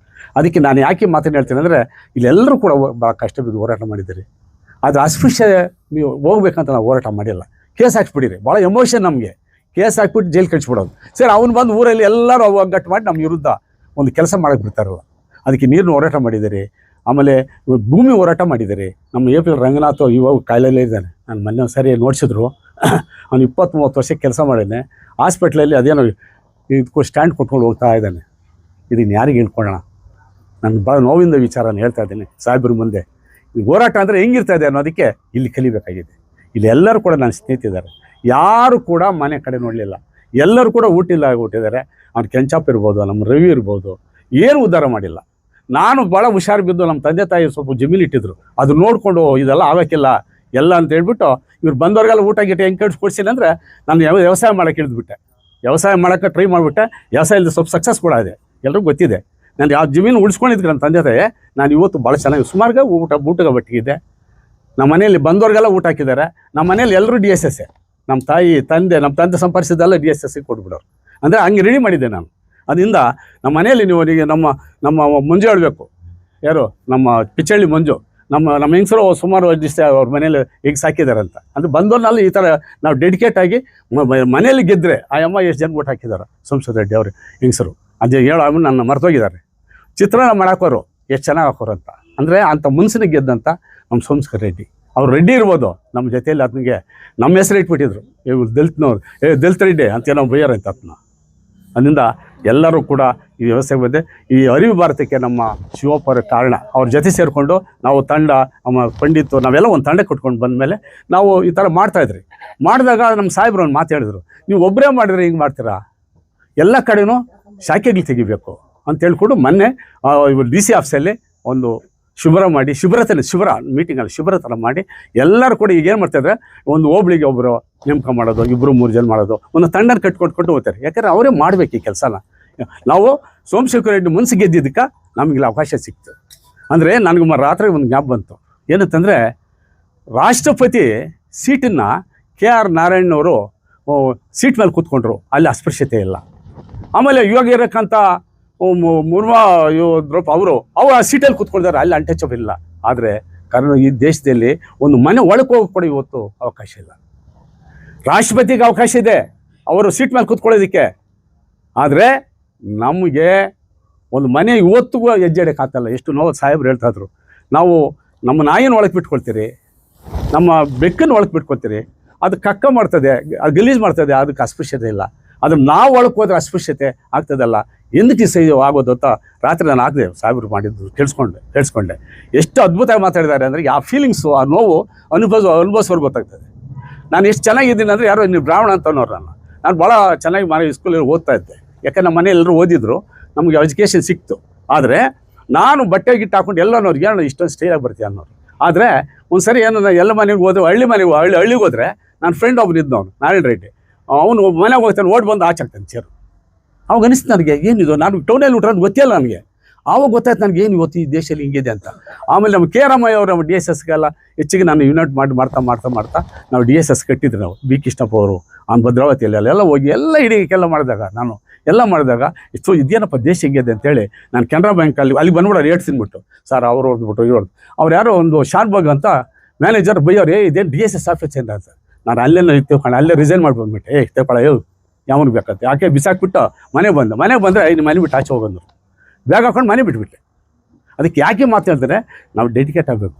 ಅದಕ್ಕೆ ನಾನು ಯಾಕೆ ಮಾತನ್ನು ಹೇಳ್ತೀನಿ ಅಂದರೆ, ಇಲ್ಲೆಲ್ಲರೂ ಕೂಡ ಭಾಳ ಕಷ್ಟ ಬಿದ್ದು ಹೋರಾಟ ಮಾಡಿದ್ದೀರಿ. ಆದರೆ ಅಸ್ಪೃಶ್ಯ ನೀವು ಹೋಗ್ಬೇಕಂತ ನಾವು ಹೋರಾಟ ಮಾಡಿಲ್ಲ. ಕೇಸ್ ಹಾಕ್ಸ್ಬಿಟ್ಟಿರಿ, ಭಾಳ ಎಮೋಷನ್ ನಮಗೆ. ಕೇಸ್ ಹಾಕ್ಬಿಟ್ಟು ಜೈಲು ಕಳಿಸ್ಬಿಡೋದು. ಸರಿ, ಅವ್ನು ಬಂದು ಊರಲ್ಲಿ ಎಲ್ಲರೂ ಒಗ್ಗಟ್ಟು ಮಾಡಿ ನಮ್ಮ ವಿರುದ್ಧ ಒಂದು ಕೆಲಸ ಮಾಡೋಕ್ಕೆ ಬಿಡ್ತಾರಲ್ಲ. ಅದಕ್ಕೆ ನೀರಿನ ಹೋರಾಟ ಮಾಡಿದ್ದೀರಿ. ಆಮೇಲೆ ಭೂಮಿ ಹೋರಾಟ ಮಾಡಿದ್ದೀರಿ. ನಮ್ಮ AP ರಂಗನಾಥ್ ಇವಾಗ ಕಾಯಿಲೆಯಲ್ಲೇ ಇದ್ದಾನೆ. ನಾನು ಮೊನ್ನೆ ಸರಿ ನೋಡಿಸಿದ್ರು. ಅವ್ನು 20-30 ವರ್ಷ ಕೆಲಸ ಮಾಡಿದ್ದಾನೆ. ಹಾಸ್ಪಿಟ್ಲಲ್ಲಿ ಅದೇನೋ ಇದಕ್ಕೂ ಸ್ಟ್ಯಾಂಡ್ ಕೊಟ್ಕೊಂಡು ಹೋಗ್ತಾ ಇದ್ದಾನೆ. ಇದನ್ನು ಯಾರಿಗೆ ಹೇಳ್ಕೊಳ್ಳೋಣ? ನಾನು ಭಾಳ ನೋವಿಂದ ವಿಚಾರನ ಹೇಳ್ತಾ ಇದ್ದೀನಿ ಸಾಹೇಬ್ರ ಮುಂದೆ. ಈ ಹೋರಾಟ ಅಂದರೆ ಹೆಂಗಿರ್ತಾ ಇದೆ ಅನ್ನೋದಕ್ಕೆ ಇಲ್ಲಿ ಕಲಿಬೇಕಾಗಿದೆ. ಇಲ್ಲಿ ಎಲ್ಲರೂ ಕೂಡ ನನ್ನ ಸ್ನೇಹಿತಿದ್ದಾರೆ. ಯಾರು ಕೂಡ ಮನೆ ಕಡೆ ನೋಡಲಿಲ್ಲ. ಎಲ್ಲರೂ ಕೂಡ ಊಟಿಲ್ಲ ಆಗಿಬಿಟ್ಟಿದ್ದಾರೆ. ಅವ್ನು ಕೆಂಚಪ್ಪ ಇರ್ಬೋದು, ನಮ್ಮ ರವಿ ಇರ್ಬೋದು, ಏನು ಉದ್ಧಾರ ಮಾಡಿಲ್ಲ. ನಾನು ಭಾಳ ಹುಷಾರು ಬಿದ್ದು ನಮ್ಮ ತಂದೆ ತಾಯಿ ಸ್ವಲ್ಪ ಜಮೀನು ಇಟ್ಟಿದ್ರು. ಅದು ನೋಡಿಕೊಂಡು ಇದೆಲ್ಲ ಆಗೋಕ್ಕಿಲ್ಲ ಎಲ್ಲ ಅಂತ ಹೇಳ್ಬಿಟ್ಟು ಇವ್ರು ಬಂದವ್ರಿಗೆಲ್ಲ ಊಟ ಗಿಟ ಹೆಂಗೆ ಕೊಡ್ಸಿಲ್ಲ ಅಂದರೆ ನಾನು ವ್ಯವಸಾಯ ಮಾಡೋಕ್ಕೆ ಇಳಿದ್ಬಿಟ್ಟೆ. ವ್ಯವಸಾಯ ಮಾಡೋಕ್ಕೆ ಟ್ರೈ ಮಾಡಿಬಿಟ್ಟೆ. ವ್ಯವಸಾಯದಲ್ಲಿ ಸ್ವಲ್ಪ ಸಕ್ಸಸ್ ಕೂಡ ಇದೆ, ಎಲ್ರಿಗೂ ಗೊತ್ತಿದೆ. ನಾನು ಯಾವ ಜಮೀನು ಉಳಿಸ್ಕೊಂಡಿದ್ರು ನನ್ನ ತಂದೆ ತಾಯಿ. ನಾನು ಇವತ್ತು ಭಾಳ ಚೆನ್ನಾಗಿ ಸುಮಾರಿಗೆ ಊಟಕ್ಕೆ ಬಟ್ಟಿಗಿದ್ದೆ. ನಮ್ಮ ಮನೆಯಲ್ಲಿ ಬಂದವ್ರಿಗೆಲ್ಲ ಊಟ ಹಾಕಿದ್ದಾರೆ. ನಮ್ಮ ಮನೇಲಿ ಎಲ್ಲರೂ DSS. ನಮ್ಮ ತಾಯಿ ನಮ್ಮ ತಂದೆ ಸಂಪಾದಿಸಿದ್ದೆಲ್ಲ DSS ಕೊಟ್ಬಿಡೋರು. ಅಂದರೆ ಹಂಗೆ ರೆಡಿ ಮಾಡಿದ್ದೆ ನಾನು. ಅದರಿಂದ ನಮ್ಮ ಮನೆಯಲ್ಲಿ ನೀವು ನಮ್ಮ ಮಂಜು ಹೇಳಬೇಕು, ಯಾರು ನಮ್ಮ ಪಿಚ್ಚಳ್ಳಿ ಮಂಜು, ನಮ್ಮ ಹೆಂಗಸರು ಸುಮಾರು ದಿವಸ ಅವ್ರ ಮನೇಲಿ ಈಗ ಸಾಕಿದಾರಂತ. ಅಂದರೆ ಬಂದವ್ರನ್ನೆಲ್ಲ ಈ ಥರ ನಾವು ಡೆಡಿಕೇಟ್ ಆಗಿ ಮನೆಯಲ್ಲಿ ಗೆದ್ದರೆ ಆ ಅಮ್ಮ ಎಷ್ಟು ಜನ ಊಟ ಹಾಕಿದ್ದಾರೆ. ಸಂಸದ ರೆಡ್ಡಿ ಅವರು ಹೆಂಗಸರು ಅದೇ ಹೇಳೋ ಅಮ್ಮ ನನ್ನ ಮರ್ತೋಗಿದ್ದಾರೆ. ಚಿತ್ರಾನ್ನ ಮಾಡಾಕೋರು ಎಷ್ಟು ಚೆನ್ನಾಗಿ ಹಾಕೋರು ಅಂತ. ಅಂದರೆ ಅಂಥ ಮುನ್ಸಿನಿಗೆ ಗೆದ್ದಂಥ ನಮ್ಮ ಸೋಮಶೇಖರ್ ರೆಡ್ಡಿ. ಅವ್ರು ರೆಡ್ಡಿ ಇರ್ಬೋದು, ನಮ್ಮ ಜೊತೆಯಲ್ಲಿ ಅದನಿಗೆ ನಮ್ಮ ಹೆಸರು ಇಟ್ಬಿಟ್ಟಿದ್ರು. ಇವ್ರು ದಲಿತನವ್ರು, ದಲಿತ ರೆಡ್ಡಿ ಅಂತೇನೋ ಬೈಯಾರಂತ ಅದನ್ನ. ಅದರಿಂದ ಎಲ್ಲರೂ ಕೂಡ ಈ ವ್ಯವಸ್ಥೆಗೆ ಬಂದೆ. ಈ ಅರಿವು ಭಾರತಕ್ಕೆ ನಮ್ಮ ಶಿವಪ್ಪರ ಕಾರಣ. ಅವ್ರ ಜೊತೆ ಸೇರಿಕೊಂಡು ನಾವು ತಂಡ, ನಮ್ಮ ಪಂಡಿತು, ನಾವೆಲ್ಲ ಒಂದು ತಂಡ ಕೊಟ್ಕೊಂಡು ಬಂದಮೇಲೆ ನಾವು ಈ ಥರ ಮಾಡ್ತಾಯಿದ್ರಿ. ಮಾಡಿದಾಗ ನಮ್ಮ ಸಾಹೇಬ್ರು ಒಂದು ಮಾತು ಹೇಳಿದ್ರು, ನೀವು ಒಬ್ಬರೇ ಮಾಡಿದ್ರೆ ಹಿಂಗೆ ಮಾಡ್ತೀರಾ, ಎಲ್ಲ ಕಡೆನೂ ಶಾಖೆಗಳು ತೆಗಿಬೇಕು ಅಂತ ಹೇಳ್ಕೊಂಡು ಮೊನ್ನೆ ಇವರು DC ಆಫೀಸಲ್ಲಿ ಒಂದು ಶಿಬಿರ ಮೀಟಿಂಗಲ್ಲಿ ಶಿಬಿರ ಥರ ಮಾಡಿ ಎಲ್ಲರೂ ಕೂಡ ಈಗ ಏನು ಮಾಡ್ತಾಯಿದ್ರೆ, ಒಂದು ಹೋಬಳಿಗೆ ಒಬ್ಬರು ನೇಮಕ ಮಾಡೋದು, 2-3 ಜನ ಮಾಡೋದು, ಒಂದು ತಂಡನ ಕಟ್ಕೊಟ್ಟು ಹೋಗ್ತಾರೆ. ಯಾಕಂದರೆ ಅವರೇ ಮಾಡಬೇಕು ಈ ಕೆಲಸನ. ನಾವು ಸೋಮಶೇಖರ್ ರೆಡ್ಡಿ ಮುನ್ಸಿ ಗೆದ್ದಿದ್ದಕ್ಕೆ ನಮಗಿಲ್ಲ ಅವಕಾಶ ಸಿಕ್ತು. ಅಂದರೆ ನನಗೆ ರಾತ್ರಿ ಒಂದು ಜ್ಞಾಪ ಬಂತು. ಏನಂತಂದರೆ, ರಾಷ್ಟ್ರಪತಿ ಸೀಟನ್ನು KR ನಾರಾಯಣವರು ಸೀಟ್ ಮೇಲೆ ಕೂತ್ಕೊಂಡ್ರು. ಅಲ್ಲಿ ಅಸ್ಪೃಶ್ಯತೆ ಇಲ್ಲ. ಆಮೇಲೆ ಇವಾಗ ಇರೋಕ್ಕಂಥ ಮುರ್ಮಾ ಅವರು ಆ ಸೀಟಲ್ಲಿ ಕೂತ್ಕೊಳ್ತಾರೆ, ಅಲ್ಲಿ ಅನ್ಟಚಬಲ್ ಇಲ್ಲ. ಆದರೆ ಕಾರಣ ಈ ದೇಶದಲ್ಲಿ ಒಂದು ಮನೆ ಒಳಗೆ ಹೋಗಿ ಕೂಡ ಇವತ್ತು ಅವಕಾಶ ಇಲ್ಲ. ರಾಷ್ಟ್ರಪತಿಗೆ ಅವಕಾಶ ಇದೆ ಅವರು ಸೀಟ್ ಮೇಲೆ ಕೂತ್ಕೊಳ್ಳೋದಕ್ಕೆ. ಆದರೆ ನಮಗೆ ಒಂದು ಮನೆ ಇವತ್ತಿಗೂ ಹೆಜ್ಜೆ ಇಡೋಕ್ಕಾಗ್ತಲ್ಲ. ಎಷ್ಟು ನೋವು ಸಾಹೇಬ್ರು ಹೇಳ್ತಾಯಿದ್ರು. ನಾವು ನಮ್ಮ ನಾಯಿನ ಒಳಗೆ ಬಿಟ್ಕೊಳ್ತೀರಿ, ನಮ್ಮ ಬೆಕ್ಕನ್ನು ಒಳಗೆ ಬಿಟ್ಕೊಳ್ತೀರಿ, ಅದು ಕಕ್ಕ ಮಾಡ್ತದೆ, ಅದು ಗಲೀಜು ಮಾಡ್ತದೆ, ಅದಕ್ಕೆ ಅಸ್ಪೃಶ್ಯತೆ ಇಲ್ಲ. ಅದನ್ನು ನಾವು ಒಳಗೆ ಹೋದ್ರೆ ಅಸ್ಪೃಶ್ಯತೆ ಆಗ್ತದಲ್ಲ, ಎಂದಕ್ಕೆ ಆಗೋದು ಅಂತ ರಾತ್ರಿ ನಾನು ಆಗದೆ ಸಾಹೇಬ್ರು ಮಾಡಿದ್ದು ಕೇಳಿಸ್ಕೊಂಡೆ. ಎಷ್ಟು ಅದ್ಭುತವಾಗಿ ಮಾತಾಡಿದ್ದಾರೆ ಅಂದರೆ, ಆ ಫೀಲಿಂಗ್ಸು, ಆ ನೋವು ಅನುಭವಿಸೋರು ಗೊತ್ತಾಗ್ತದೆ. ನಾನು ಎಷ್ಟು ಚೆನ್ನಾಗಿದ್ದೀನಿ ಅಂದರೆ, ಯಾರೋ ನೀವು ಬ್ರಾಹ್ಮಣ ಅಂತ ಅನ್ನೋರು. ನಾನು ಭಾಳ ಚೆನ್ನಾಗಿ ಸ್ಕೂಲಲ್ಲಿ ಓದ್ತಾ ಇದ್ದೆ. ಯಾಕೆ ನಮ್ಮ ಮನೆ ಎಲ್ಲರೂ ಓದಿದ್ರು, ನಮಗೆ ಎಜುಕೇಷನ್ ಸಿಕ್ತು. ಆದರೆ ನಾನು ಬಟ್ಟೆ ಗಿಟ್ಟು ಹಾಕೊಂಡು ಎಲ್ಲನವ್ರಿಗೆ ಏನೋ ಇಷ್ಟೊಂದು ಸ್ಟೇಜಾಗಿ ಬರ್ತೀಯ ಅನ್ನೋರು. ಆದರೆ ಒಂದು ಸರಿ ಏನೋ ಎಲ್ಲ ಮನೆಗೆ ಹೋದ್ರೆ, ಹಳ್ಳಿಗೆ ಹೋದರೆ ನನ್ನ ಫ್ರೆಂಡ್ ಒಬ್ಬನು ಇದ್ದವನು ನಾರಾಯಣ ರೆಡ್ಡಿ. ಅವನು ಮನೆಗೆ ಹೋಗ್ತಾನೆ, ಓಡಿ ಬಂದು ಆಚಾಗ್ತಾನೆ ಚೇರು. ಅವಾಗ ಅನಿಸ್ತು ನನಗೆ, ಏನಿದು ನಾನು ಟೌನಲ್ಲಿ ಹುಟ್ಟಿರೋದು ಗೊತ್ತಿಲ್ಲ ನನಗೆ. ಆವಾಗ ಗೊತ್ತಾಯ್ತು ನನಗೆ, ಏನು ಇವತ್ತು ಈ ದೇಶದಲ್ಲಿ ಹಿಂಗಿದೆ ಅಂತ. ಆಮೇಲೆ ನಮ್ಮ ಕೆ ರಾಮಯ್ಯ ಅವರು DSSಗೆಲ್ಲ ಹೆಚ್ಚಿಗೆ ನಾನು ಯೂನಿಟ್ ಮಾಡ್ತಾ ನಾವು DSS ಕಟ್ಟಿದ್ರು. ನಾವು B ಕೃಷ್ಣಪ್ಪ ಅವರು ಭದ್ರಾವತಿಯಲ್ಲಿ ಅಲ್ಲೆಲ್ಲ ಹೋಗಿ ಎಲ್ಲ ಹಿಡಿಯೋಕ್ಕೆಲ್ಲ ಮಾಡಿದಾಗ ಇಷ್ಟು ಇದೇನಪ್ಪ ದೇಶ ಹಿಂಗಿದೆ ಅಂತೇಳಿ ನಾನು ಕೆನರಾ ಬ್ಯಾಂಕಲ್ಲಿ ಅಲ್ಲಿ ಬಂದ್ಬಿಡೋರು ರೇಟ್ ತಿನ್ಬಿಟ್ಟು, ಸರ್ ಅವ್ರು ಹೊಡೆದ್ಬಿಟ್ಟು ಅವ್ರು ಯಾರೋ ಒಂದು ಶಾನ್ಬಾಗ್ ಅಂತ ಮ್ಯಾನೇಜರ್ ಬೈಯೋರು, ಇದೇನು DSS ಆಫೀಸ್ ಏನ ಅಂತ. ನಾನು ಅಲ್ಲೇ ರಿಸೈನ್ ಮಾಡಿ ಬಂದ್ಬಿಟ್ಟೆ. ತಗೊಳ ಯಾವನು ಬೇಕಂತ ಯಾಕೆ ಬಿಸಾಕ್ಬಿಟ್ಟು ಮನೆಗೆ ಬಂದರೆ ಇನ್ನು ಮನೆ ಬಿಟ್ಟು ಆಚೆ ಹೋಗೋದು, ಬ್ಯಾಗ್ ಹಾಕೊಂಡು ಮನೆ ಬಿಟ್ಬಿಟ್ಟೆ. ಅದಕ್ಕೆ ಯಾಕೆ ಮಾತಾಡ್ತಾರೆ, ನಾವು ಡೆಡಿಕೇಟ್ ಆಗಬೇಕು.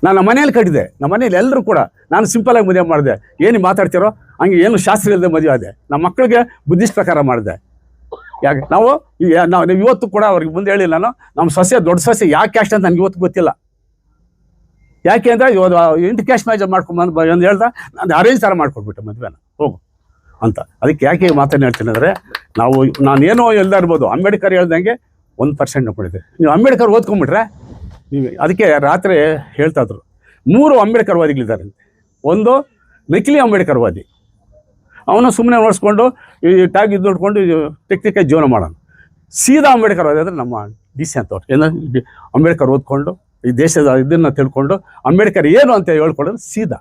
ನಾನು ನಮ್ಮ ಮನೇಲಿ ಕಟ್ಟಿದೆ. ನಮ್ಮ ಮನೇಲಿ ಎಲ್ಲರೂ ಕೂಡ ನಾನು ಸಿಂಪಲಾಗಿ ಮದುವೆ ಮಾಡಿದೆ. ಏನು ಮಾತಾಡ್ತಿರೋ ಹಂಗೆ, ಏನು ಶಾಸ್ತ್ರ ಇಲ್ಲದೆ ಮದುವೆ ಆದೆ. ನಮ್ಮ ಮಕ್ಕಳಿಗೆ ಬುದ್ಧಿಸ್ಟ್ ಪ್ರಕಾರ ಮಾಡಿದೆ. ಯಾಕೆ ನಾವು ಇವತ್ತು ಕೂಡ ಅವ್ರಿಗೆ ಮುಂದೆ ಹೇಳಿಲ್ಲ. ನಮ್ಮ ದೊಡ್ಡ ಸೊಸೆ ಯಾಕೆ ಕ್ಯಾಸ್ಟ್ ಅಂತ ನನಗೆ ಇವತ್ತು ಗೊತ್ತಿಲ್ಲ. ಯಾಕೆ ಅಂದರೆ ಇವತ್ತು 8 ಕ್ಯಾಶ್ ಮ್ಯಾರೇಜ್ ಮಾಡ್ಕೊಂಬಂದು ಹೇಳ್ದ, ನಾನು ಅರೇಂಜ್ ಥರ ಮಾಡ್ಕೊಟ್ಬಿಟ್ಟೆ ಮದುವೆನ. ಅಂತ. ಅದಕ್ಕೆ ಯಾಕೆ ಈ ಮಾತನ್ನು ಹೇಳ್ತೀನಿ ಅಂದರೆ, ನಾನೇನೋ ಎಲ್ಲ ಇರ್ಬೋದು, ಅಂಬೇಡ್ಕರ್ ಹೇಳ್ದಂಗೆ 1% ನೋಡಿದೆ. ನೀವು ಅಂಬೇಡ್ಕರ್ ಓದ್ಕೊಂಬಿಟ್ರೆ ನೀವು ಅದಕ್ಕೆ ರಾತ್ರಿ ಹೇಳ್ತಾ ಇದ್ರು 3 ಅಂಬೇಡ್ಕರ್ವಾದಿಗಳಿದ್ದಾರೆ. ಒಂದು ನಕಲಿ ಅಂಬೇಡ್ಕರ್ವಾದಿ, ಅವನು ಸುಮ್ಮನೆ ನೋಡಿಸ್ಕೊಂಡು ಈ ಟ್ಯಾಗ್ ಇದು ನೋಡ್ಕೊಂಡು ಟೆಕ್ನಿಕಾಗಿ ಜೀವನ ಮಾಡೋಣ. ಸೀದಾ ಅಂಬೇಡ್ಕರ್ವಾದಿ ಅಂದರೆ ನಮ್ಮ DC ಅಂತವ್ರು, ಏನೋ ಅಂಬೇಡ್ಕರ್ ಓದ್ಕೊಂಡು ಈ ದೇಶದ ಇದನ್ನು ತಿಳ್ಕೊಂಡು ಅಂಬೇಡ್ಕರ್ ಏನು ಅಂತ ಹೇಳ್ಕೊಡೋದು ಸೀದಾ.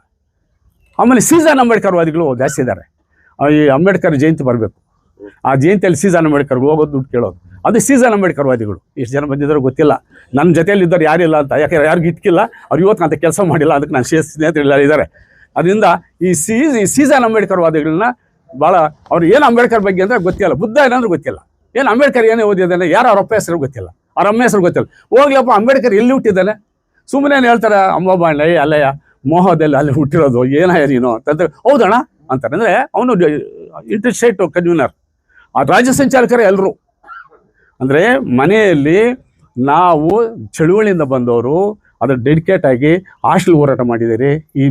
ಆಮೇಲೆ ಸೀಸನ್ ಅಂಬೇಡ್ಕರ್ವಾದಿಗಳು ಜಾಸ್ತಿ ಇದ್ದಾರೆ. ಈ ಅಂಬೇಡ್ಕರ್ ಜಯಂತಿ ಬರಬೇಕು, ಆ ಜಯಂತಿಯಲ್ಲಿ ಸೀಸನ್ ಅಂಬೇಡ್ಕರ್ಗೆ ಹೋಗೋದು, ದುಡ್ಡು ಕೇಳೋದು, ಅದು ಸೀಸನ್ ಅಂಬೇಡ್ಕರ್ವಾದಿಗಳು. ಎಷ್ಟು ಜನ ಬಂದಿದ್ದಾರೋ ಗೊತ್ತಿಲ್ಲ, ನನ್ನ ಜೊತೆಯಲ್ಲಿ ಇದ್ದವ್ರು ಯಾರಿಲ್ಲ ಅಂತ. ಯಾಕೆ ಯಾರಿಗೂ ಇಟ್ಕಿಲ್ಲ, ಅವ್ರು ಇವತ್ತು ಅಂತ ಕೆಲಸ ಮಾಡಿಲ್ಲ, ಅದಕ್ಕೆ ನಾನು ಸ್ನೇಹಿತರೆಲ್ಲ ಇದ್ದಾರೆ. ಅದರಿಂದ ಈ ಸೀಸನ್ ಅಂಬೇಡ್ಕರ್ವಾದಿಗಳನ್ನ ಭಾಳ, ಅವ್ರು ಏನು ಅಂಬೇಡ್ಕರ್ ಬಗ್ಗೆ ಅಂದರೆ ಗೊತ್ತಿಲ್ಲ, ಬುದ್ಧ ಏನಂದ್ರೆ ಗೊತ್ತಿಲ್ಲ, ಏನು ಅಂಬೇಡ್ಕರ್ ಏನೇ ಓದಿದ್ದಾನೆ, ಯಾರು ಅವ್ರ ಅಪ್ಪ ಹೆಸರು ಗೊತ್ತಿಲ್ಲ, ಅವ್ರ ಅಮ್ಮ ಹೆಸರು ಗೊತ್ತಿಲ್ಲ. ಹೋಗ್ಲಪ್ಪ ಅಂಬೇಡ್ಕರ್ ಎಲ್ಲಿ ಹುಟ್ಟಿದ್ದಾನೆ, ಸುಮ್ಮನೆ ಹೇಳ್ತಾರೆ ಅಂಬಾಬಾಣ್ ಅಲ್ಲಯ್ಯ ಮೋಹದಲ್ಲಿ ಅಲ್ಲಿ ಹುಟ್ಟಿರೋದು, ಏನಾಯ ನೀನು ಅಂತಂದ್ರೆ ಹೌದಣ್ಣ ಅಂತಾರೆ. ಅಂದರೆ ಅವನು ಇಂಟರ್ಸ್ಟೇಟ್ ಕನ್ವೀನರ್, ಆ ರಾಜ್ಯ ಸಂಚಾಲಕರೇ ಎಲ್ಲರೂ. ಅಂದರೆ ಮನೆಯಲ್ಲಿ ನಾವು ಚಳುವಳಿಯಿಂದ ಬಂದವರು ಅದರ ಡೆಡಿಕೇಟ್ ಆಗಿ ಹಾಸ್ಟೆಲ್ ಹೋರಾಟ ಮಾಡಿದ್ದೀರಿ. ಈ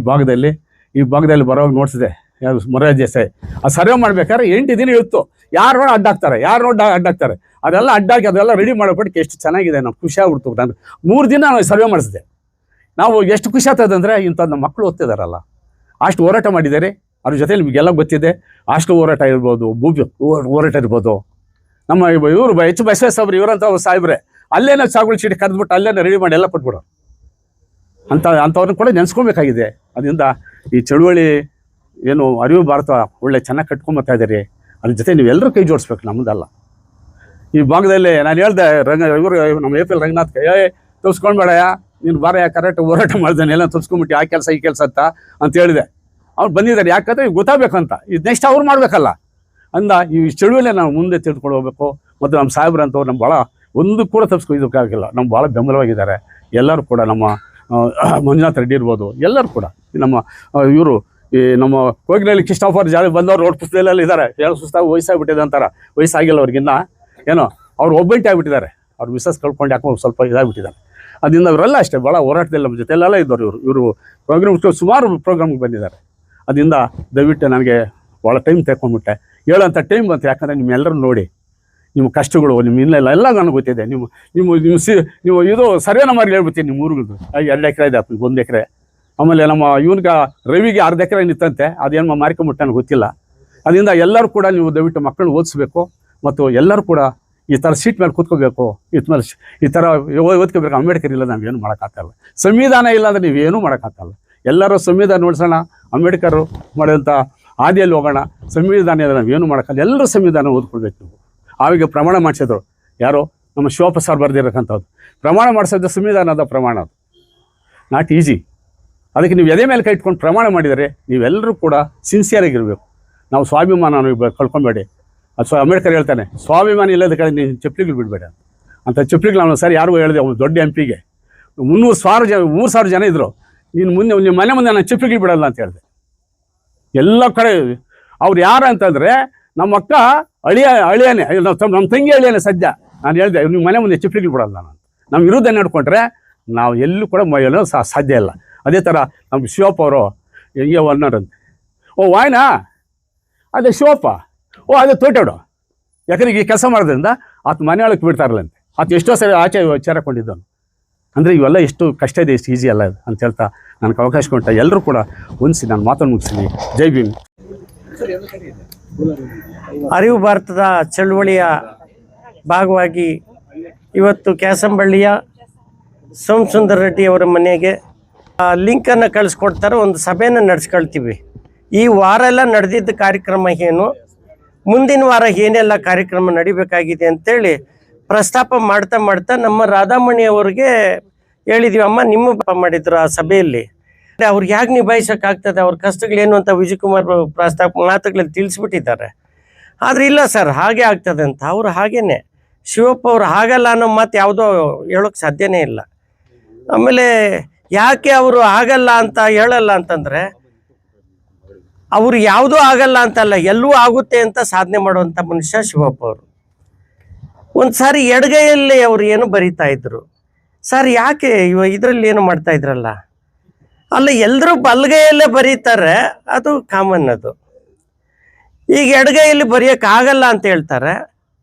ಭಾಗದಲ್ಲಿ ಬರೋವಾಗ ನೋಡ್ಸಿದೆ ಯಾರು ಮೊರಾರ್ಜಿ ದೇಸಾಯಿ, ಆ ಸರ್ವೆ ಮಾಡ್ಬೇಕಾದ್ರೆ 8 ದಿನ ಇತ್ತು. ಯಾರು ನೋಡಿ ಅಡ್ಡಾಗ್ತಾರೆ, ಅದೆಲ್ಲ ಅಡ್ಡಾಗಿ ಅದೆಲ್ಲ ರೆಡಿ ಮಾಡೋಬಿಟ್ಟು ಎಷ್ಟು ಚೆನ್ನಾಗಿದೆ, ನಾವು ಖುಷಿ ಆಗ್ಬಿಡ್ತು. ನಾನು 3 ದಿನ ನಾವು ಸರ್ವೆ ಮಾಡಿಸಿದೆ. ನಾವು ಎಷ್ಟು ಖುಷಿ ಆಗ್ತದಂದರೆ, ಇಂಥ ನಮ್ಮ ಮಕ್ಕಳು ಓದ್ತಿದಾರಲ್ಲ, ಅಷ್ಟು ಹೋರಾಟ ಮಾಡಿದ್ದಾರೆ, ಅದ್ರ ಜೊತೆ ನಿಮಗೆಲ್ಲ ಗೊತ್ತಿದೆ. ಅಷ್ಟು ಹೋರಾಟ ಇರ್ಬೋದು, ಭೂಮಿ ಹೋರಾಟ ಇರ್ಬೋದು. ನಮ್ಮ ಇವರು H. ಬಸವೇಶ್ವರ ಇವರಂತ ಸಾಹೇಬ್ರೆ ಅಲ್ಲೇನೋ ಸಾಗುಗಳು ಚೀಟಿ ಕರೆದ್ಬಿಟ್ಟು ಅಲ್ಲೇನೋ ರೆಡಿ ಮಾಡಿ ಎಲ್ಲ ಕೊಟ್ಬಿಡೋ ಅಂಥವ್ರನ್ನ ಕೂಡ ನೆನೆಸ್ಕೊಬೇಕಾಗಿದೆ. ಅದರಿಂದ ಈ ಚಳುವಳಿ ಏನು ಅರಿವು ಭಾರತ ಒಳ್ಳೆ ಚೆನ್ನಾಗಿ ಕಟ್ಕೊಂಬತ್ತಾ ಇದ್ದೀರಿ, ಅದ್ರ ಜೊತೆ ನೀವೆಲ್ಲರೂ ಕೈ ಜೋಡಿಸ್ಬೇಕು, ನಮ್ಮದಲ್ಲ. ಈ ಭಾಗದಲ್ಲಿ ನಾನು ಹೇಳ್ದೆ, ಇವರು ನಮ್ಮ APL ರಂಗನಾಥ್ ತೋರಿಸ್ಕೊಂಡ್ಬೇಡಯ್ಯ, ನೀನು ಬಾರಯ್ಯ ಕರೆಕ್ಟ್ ಹೋರಾಟ ಮಾಡ್ದಾನೆ, ಎಲ್ಲ ತೋರಿಸ್ಕೊಂಬಿಟ್ಟು ಆ ಕೆಲಸ ಈ ಕೆಲಸ ಅಂತ ಹೇಳಿದೆ. ಅವ್ರು ಬಂದಿದ್ದಾರೆ, ಯಾಕಂದರೆ ಗೊತ್ತಾಗಬೇಕಂತ, ಇದು ನೆಕ್ಸ್ಟ್ ಅವ್ರು ಮಾಡಬೇಕಲ್ಲ ಅಂದ. ಈ ಚಳುವಳಿ ನಾವು ಮುಂದೆ ತಿಳ್ಕೊಂಡು ಹೋಗ್ಬೇಕು. ಮತ್ತು ನಮ್ಮ ಸಾಹೇಬ್ರಂತವ್ರು ನಮ್ಮ ಭಾಳ ಒಂದು ಕೂಡ ತಪ್ಪಿಸ್ಕೊಳಕ್ಕಾಗಿಲ್ಲ, ನಮ್ಗೆ ಭಾಳ ಬೆಂಬಲವಾಗಿದ್ದಾರೆ ಎಲ್ಲರೂ ಕೂಡ. ನಮ್ಮ ಮಂಜುನಾಥ್ ರೆಡ್ಡಿ ಇರ್ಬೋದು, ಎಲ್ಲರೂ ಕೂಡ ನಮ್ಮ ಇವರು ಈ ನಮ್ಮ ಕೋಗಿನಲ್ಲಿ ಕೃಷ್ಣಪ್ಪವ್ರು ಜಾಲಿ ಬಂದವ್ರು ರೋಡ್ ಪುಸ್ತಕದಲ್ಲೆಲ್ಲ ಇದ್ದಾರೆ. ಹೇಳೋ ಸುಸ್ತಾಗಿ ವಯಸ್ಸಾಗ್ಬಿಟ್ಟಿದೆ ಅಂತಾರೆ, ವಯಸ್ಸಾಗಿಲ್ಲ ಅವ್ರಿಗಿನ್ನ, ಏನೋ ಅವ್ರು ಒಬ್ಬಂಟಿ ಆಗಿಬಿಟ್ಟಿದ್ದಾರೆ, ಅವ್ರು ಮಿಸಸ್ ಕಳ್ಕೊಂಡು ಯಾಕೋ ಸ್ವಲ್ಪ ಇದಾಗಿಬಿಟ್ಟಿದ್ದಾರೆ. ಅದರಿಂದ ಅವರೆಲ್ಲ ಅಷ್ಟೇ ಭಾಳ ಹೋರಾಟದಲ್ಲಿ ನಮ್ಮ ಜೊತೆಲೆಲ್ಲ ಇದ್ದವರು. ಇವರು ಪ್ರೋಗ್ರಾಮ್ ಸುಮಾರು ಪ್ರೋಗ್ರಾಮ್ಗೆ ಬಂದಿದ್ದಾರೆ. ಅದರಿಂದ ದಯವಿಟ್ಟು ನನಗೆ ಭಾಳ ಟೈಮ್ ತೆಕ್ಕೊಂಡ್ಬಿಟ್ಟೆ, ಹೇಳೋಂಥ ಟೈಮ್ ಬಂತು. ಯಾಕಂದರೆ ನಿಮ್ಮೆಲ್ಲರೂ ನೋಡಿ, ನಿಮ್ಮ ಕಷ್ಟಗಳು, ನಿಮ್ಮ ಇನ್ನೆಲ್ಲ ಎಲ್ಲ ನನಗೆ ಗೊತ್ತಿದೆ. ನೀವು ಇದು ಸರ್ವೆ ನಂಬರ್ಗೆ ಹೇಳ್ಬಿಡ್ತೀನಿ, ನಿಮ್ಮ ಊರುಗಳದ್ದು 2 ಎಕರೆ ಇದೆ, 1 ಎಕರೆ. ಆಮೇಲೆ ನಮ್ಮ ಇವನ್ಗೆ ರವಿಗೆ 1/2 ಎಕರೆ ನಿಂತಂತೆ, ಅದೇನು ಮಾರ್ಕೊಂಬಿಟ್ಟು ನನಗೆ ಗೊತ್ತಿಲ್ಲ. ಅದರಿಂದ ಎಲ್ಲರೂ ಕೂಡ ನೀವು ದಯವಿಟ್ಟು ಮಕ್ಕಳನ್ನ ಓದಿಸ್ಬೇಕು, ಮತ್ತು ಎಲ್ಲರೂ ಕೂಡ ಈ ಥರ ಸೀಟ್ ಮೇಲೆ ಕೂತ್ಕೋಬೇಕು, ಈ ಥರ ಓದ್ಕೋಬೇಕು. ಅಂಬೇಡ್ಕರ್ ಇಲ್ಲ ನಾವೇನು ಮಾಡೋಕ್ಕಾಗಲ್ಲ, ಸಂವಿಧಾನ ಇಲ್ಲ ಅಂದರೆ ನೀವೇನೂ ಮಾಡೋಕ್ಕಾಗಲ್ಲ. ಎಲ್ಲರೂ ಸಂವಿಧಾನ ನೋಡ್ಸೋಣ, ಅಂಬೇಡ್ಕರ್ ಮಾಡೋಂಥ ಹಾದಿಯಲ್ಲಿ ಹೋಗೋಣ. ಸಂವಿಧಾನ ಇಲ್ಲ ನಾವೇನು ಮಾಡೋಕ್ಕಲ್ಲ, ಎಲ್ಲರೂ ಸಂವಿಧಾನ ಓದ್ಕೊಳ್ಬೇಕು. ನೀವು ಆವಾಗ ಪ್ರಮಾಣ ಮಾಡಿಸಿದ್ರು, ಯಾರೋ ನಮ್ಮ ಶಿವಪ್ಪ ಸರ್ ಬರೆದಿರಕ್ಕಂಥದ್ದು ಪ್ರಮಾಣ ಮಾಡಿಸೋದು ಸಂವಿಧಾನದ ಪ್ರಮಾಣ, ಅದು ನಾಟ್ ಈಸಿ. ಅದಕ್ಕೆ ನೀವು ಎದೆ ಮೇಲೆ ಕೈ ಇಟ್ಕೊಂಡು ಪ್ರಮಾಣ ಮಾಡಿದರೆ ನೀವೆಲ್ಲರೂ ಕೂಡ ಸಿನ್ಸಿಯರಾಗಿರಬೇಕು. ನಾವು ಸ್ವಾಭಿಮಾನ ಕಳ್ಕೊಬೇಡಿ. ಅದು ಅಂಬೇಡ್ಕರ್ ಹೇಳ್ತಾನೆ, ಸ್ವಾಭಿಮಾನ ಇಲ್ಲದ ಕಡೆ ನೀವು ಚಪ್ಪಲಿಗಳು ಬಿಡಬೇಡ ಅಂತ. ಚಪ್ಪಲಿಗಳು ನಾವು ಸರಿ ಯಾರಿಗೂ ಹೇಳಿದೆ, ಒಂದು ದೊಡ್ಡ MP ಗೆ 3,000 ಜನ ಇದ್ದರು, ನೀನು ಮುಂದೆ ನಿಮ್ಮ ಮನೆ ಮುಂದೆ ನಾನು ಚಪ್ಪಲಿಗಳು ಬಿಡಲ್ಲ ಅಂತ ಹೇಳಿದೆ. ಎಲ್ಲ ಕಡೆ ಅವ್ರು ಯಾರು ಅಂತಂದರೆ ನಮ್ಮ ಅಕ್ಕ ಅಳಿಯನೇ, ನಮ್ಮ ತಂಗಿ ಅಳಿಯನೇ ಸದ್ಯ. ನಾನು ಹೇಳಿದೆ, ನಿಮ್ಮ ಮನೆ ಮುಂದೆ ಚಪ್ಪಲಿಗಳು ಬಿಡಲ್ಲ ನಾನು. ನಮ್ಮ ವಿರುದ್ಧ ನಡ್ಕೊಂಡ್ರೆ ನಾವು ಎಲ್ಲೂ ಕೂಡ ಮೈಯಲ್ಲೂ ಸಾಧ್ಯ ಇಲ್ಲ. ಅದೇ ಥರ ನಮ್ಮ ಶಿವಪ್ಪ ಅವರು ಹೆಂಗೆ ಅನ್ನೋರಂತೆ, ಓ ವಾಯ್ನಾ ಅದೇ ಶಿವಪ್ಪ, ಓ ಅದೇ ತೋಟೋಡು, ಯಾಕಂದ್ರೆ ಈ ಕೆಲಸ ಮಾಡೋದ್ರಿಂದ ಆತ ಮನೆ ಒಳಗೆ ಬಿಡ್ತಾರಲ್ಲಂತೆ. ಆತ ಎಷ್ಟೋ ಸರಿ ಆಚೆ ವಿಚಾರಕೊಂಡಿದ್ದವನು. ಅಂದರೆ ಇವೆಲ್ಲ ಎಷ್ಟು ಕಷ್ಟ ಇದೆ, ಎಷ್ಟು ಈಸಿ ಅಲ್ಲ ಅಂತ ಹೇಳ್ತಾ ನನಗೆ ಅವಕಾಶ ಕೊಟ್ಟ ಎಲ್ಲರೂ ಕೂಡ ಹೊಂದಿಸಿ ನಾನು ಮಾತನ್ನು ಮುಗಿಸ್ತೀನಿ. ಜೈ ಭೀಮ್. ಅರಿವು ಭಾರತದ ಚಳುವಳಿಯ ಭಾಗವಾಗಿ ಇವತ್ತು ಕ್ಯಾಸಂಬಳ್ಳಿಯ ಸೋಮಸುಂದರ್ ರೆಡ್ಡಿ ಅವರ ಮನೆಗೆ ಲಿಂಕನ್ನು ಕಳಿಸ್ಕೊಡ್ತಾರೆ, ಒಂದು ಸಭೆಯನ್ನು ನಡೆಸ್ಕೊಳ್ತೀವಿ. ಈ ವಾರ ಎಲ್ಲ ನಡೆದಿದ್ದ ಕಾರ್ಯಕ್ರಮ ಏನು, ಮುಂದಿನ ವಾರ ಏನೆಲ್ಲ ಕಾರ್ಯಕ್ರಮ ನಡಿಬೇಕಾಗಿದೆ ಅಂತೇಳಿ ಪ್ರಸ್ತಾಪ ಮಾಡ್ತಾ ನಮ್ಮ ರಾಧಾಮಣಿ ಅವ್ರಿಗೆ ಹೇಳಿದ್ವಿ, ಅಮ್ಮ ನಿಮ್ಮ ಮಾಡಿದ್ರು ಆ ಸಭೆಯಲ್ಲಿ, ಅವ್ರಿಗೆ ಹೇಗೆ ನಿಭಾಯಿಸೋಕ್ಕಾಗ್ತದೆ, ಅವ್ರ ಕಷ್ಟಗಳೇನು ಅಂತ ವಿಜಯಕುಮಾರ್ ಪ್ರಸ್ತಾಪ ಮಾತುಗಳಲ್ಲಿ ತಿಳಿಸ್ಬಿಟ್ಟಿದ್ದಾರೆ. ಆದರೆ ಇಲ್ಲ ಸರ್ ಹಾಗೆ ಆಗ್ತದೆ ಅಂತ. ಅವರು ಹಾಗೇನೆ ಶಿವಪ್ಪ ಅವರು ಹಾಗಲ್ಲ ಅನ್ನೋ ಮಾತು ಯಾವುದೋ ಹೇಳೋಕ್ಕೆ ಸಾಧ್ಯನೇ ಇಲ್ಲ. ಆಮೇಲೆ ಯಾಕೆ ಅವರು ಆಗಲ್ಲ ಅಂತ ಹೇಳಲ್ಲ ಅಂತಂದರೆ, ಅವರು ಯಾವುದೂ ಆಗಲ್ಲ ಅಂತಲ್ಲ, ಎಲ್ಲವೂ ಆಗುತ್ತೆ ಅಂತ ಸಾಧನೆ ಮಾಡುವಂಥ ಮನುಷ್ಯ ಶಿವಪ್ಪ ಅವರು. ಒಂದು ಸಾರಿ ಎಡಗೈಯಲ್ಲಿ ಅವರು ಏನು ಬರಿತಾ ಇದ್ರು, ಸರ್ ಯಾಕೆ ಇದರಲ್ಲಿ ಏನು ಮಾಡ್ತಾ ಇದ್ರಲ್ಲ, ಅಲ್ಲ ಎಲ್ಲರೂ ಬಲಗೈಯಲ್ಲೇ ಬರೀತಾರೆ, ಅದು ಕಾಮನ್. ಅದು ಈಗ ಎಡಗೈಯಲ್ಲಿ ಬರೆಯೋಕ್ಕಾಗಲ್ಲ ಅಂತ ಹೇಳ್ತಾರೆ.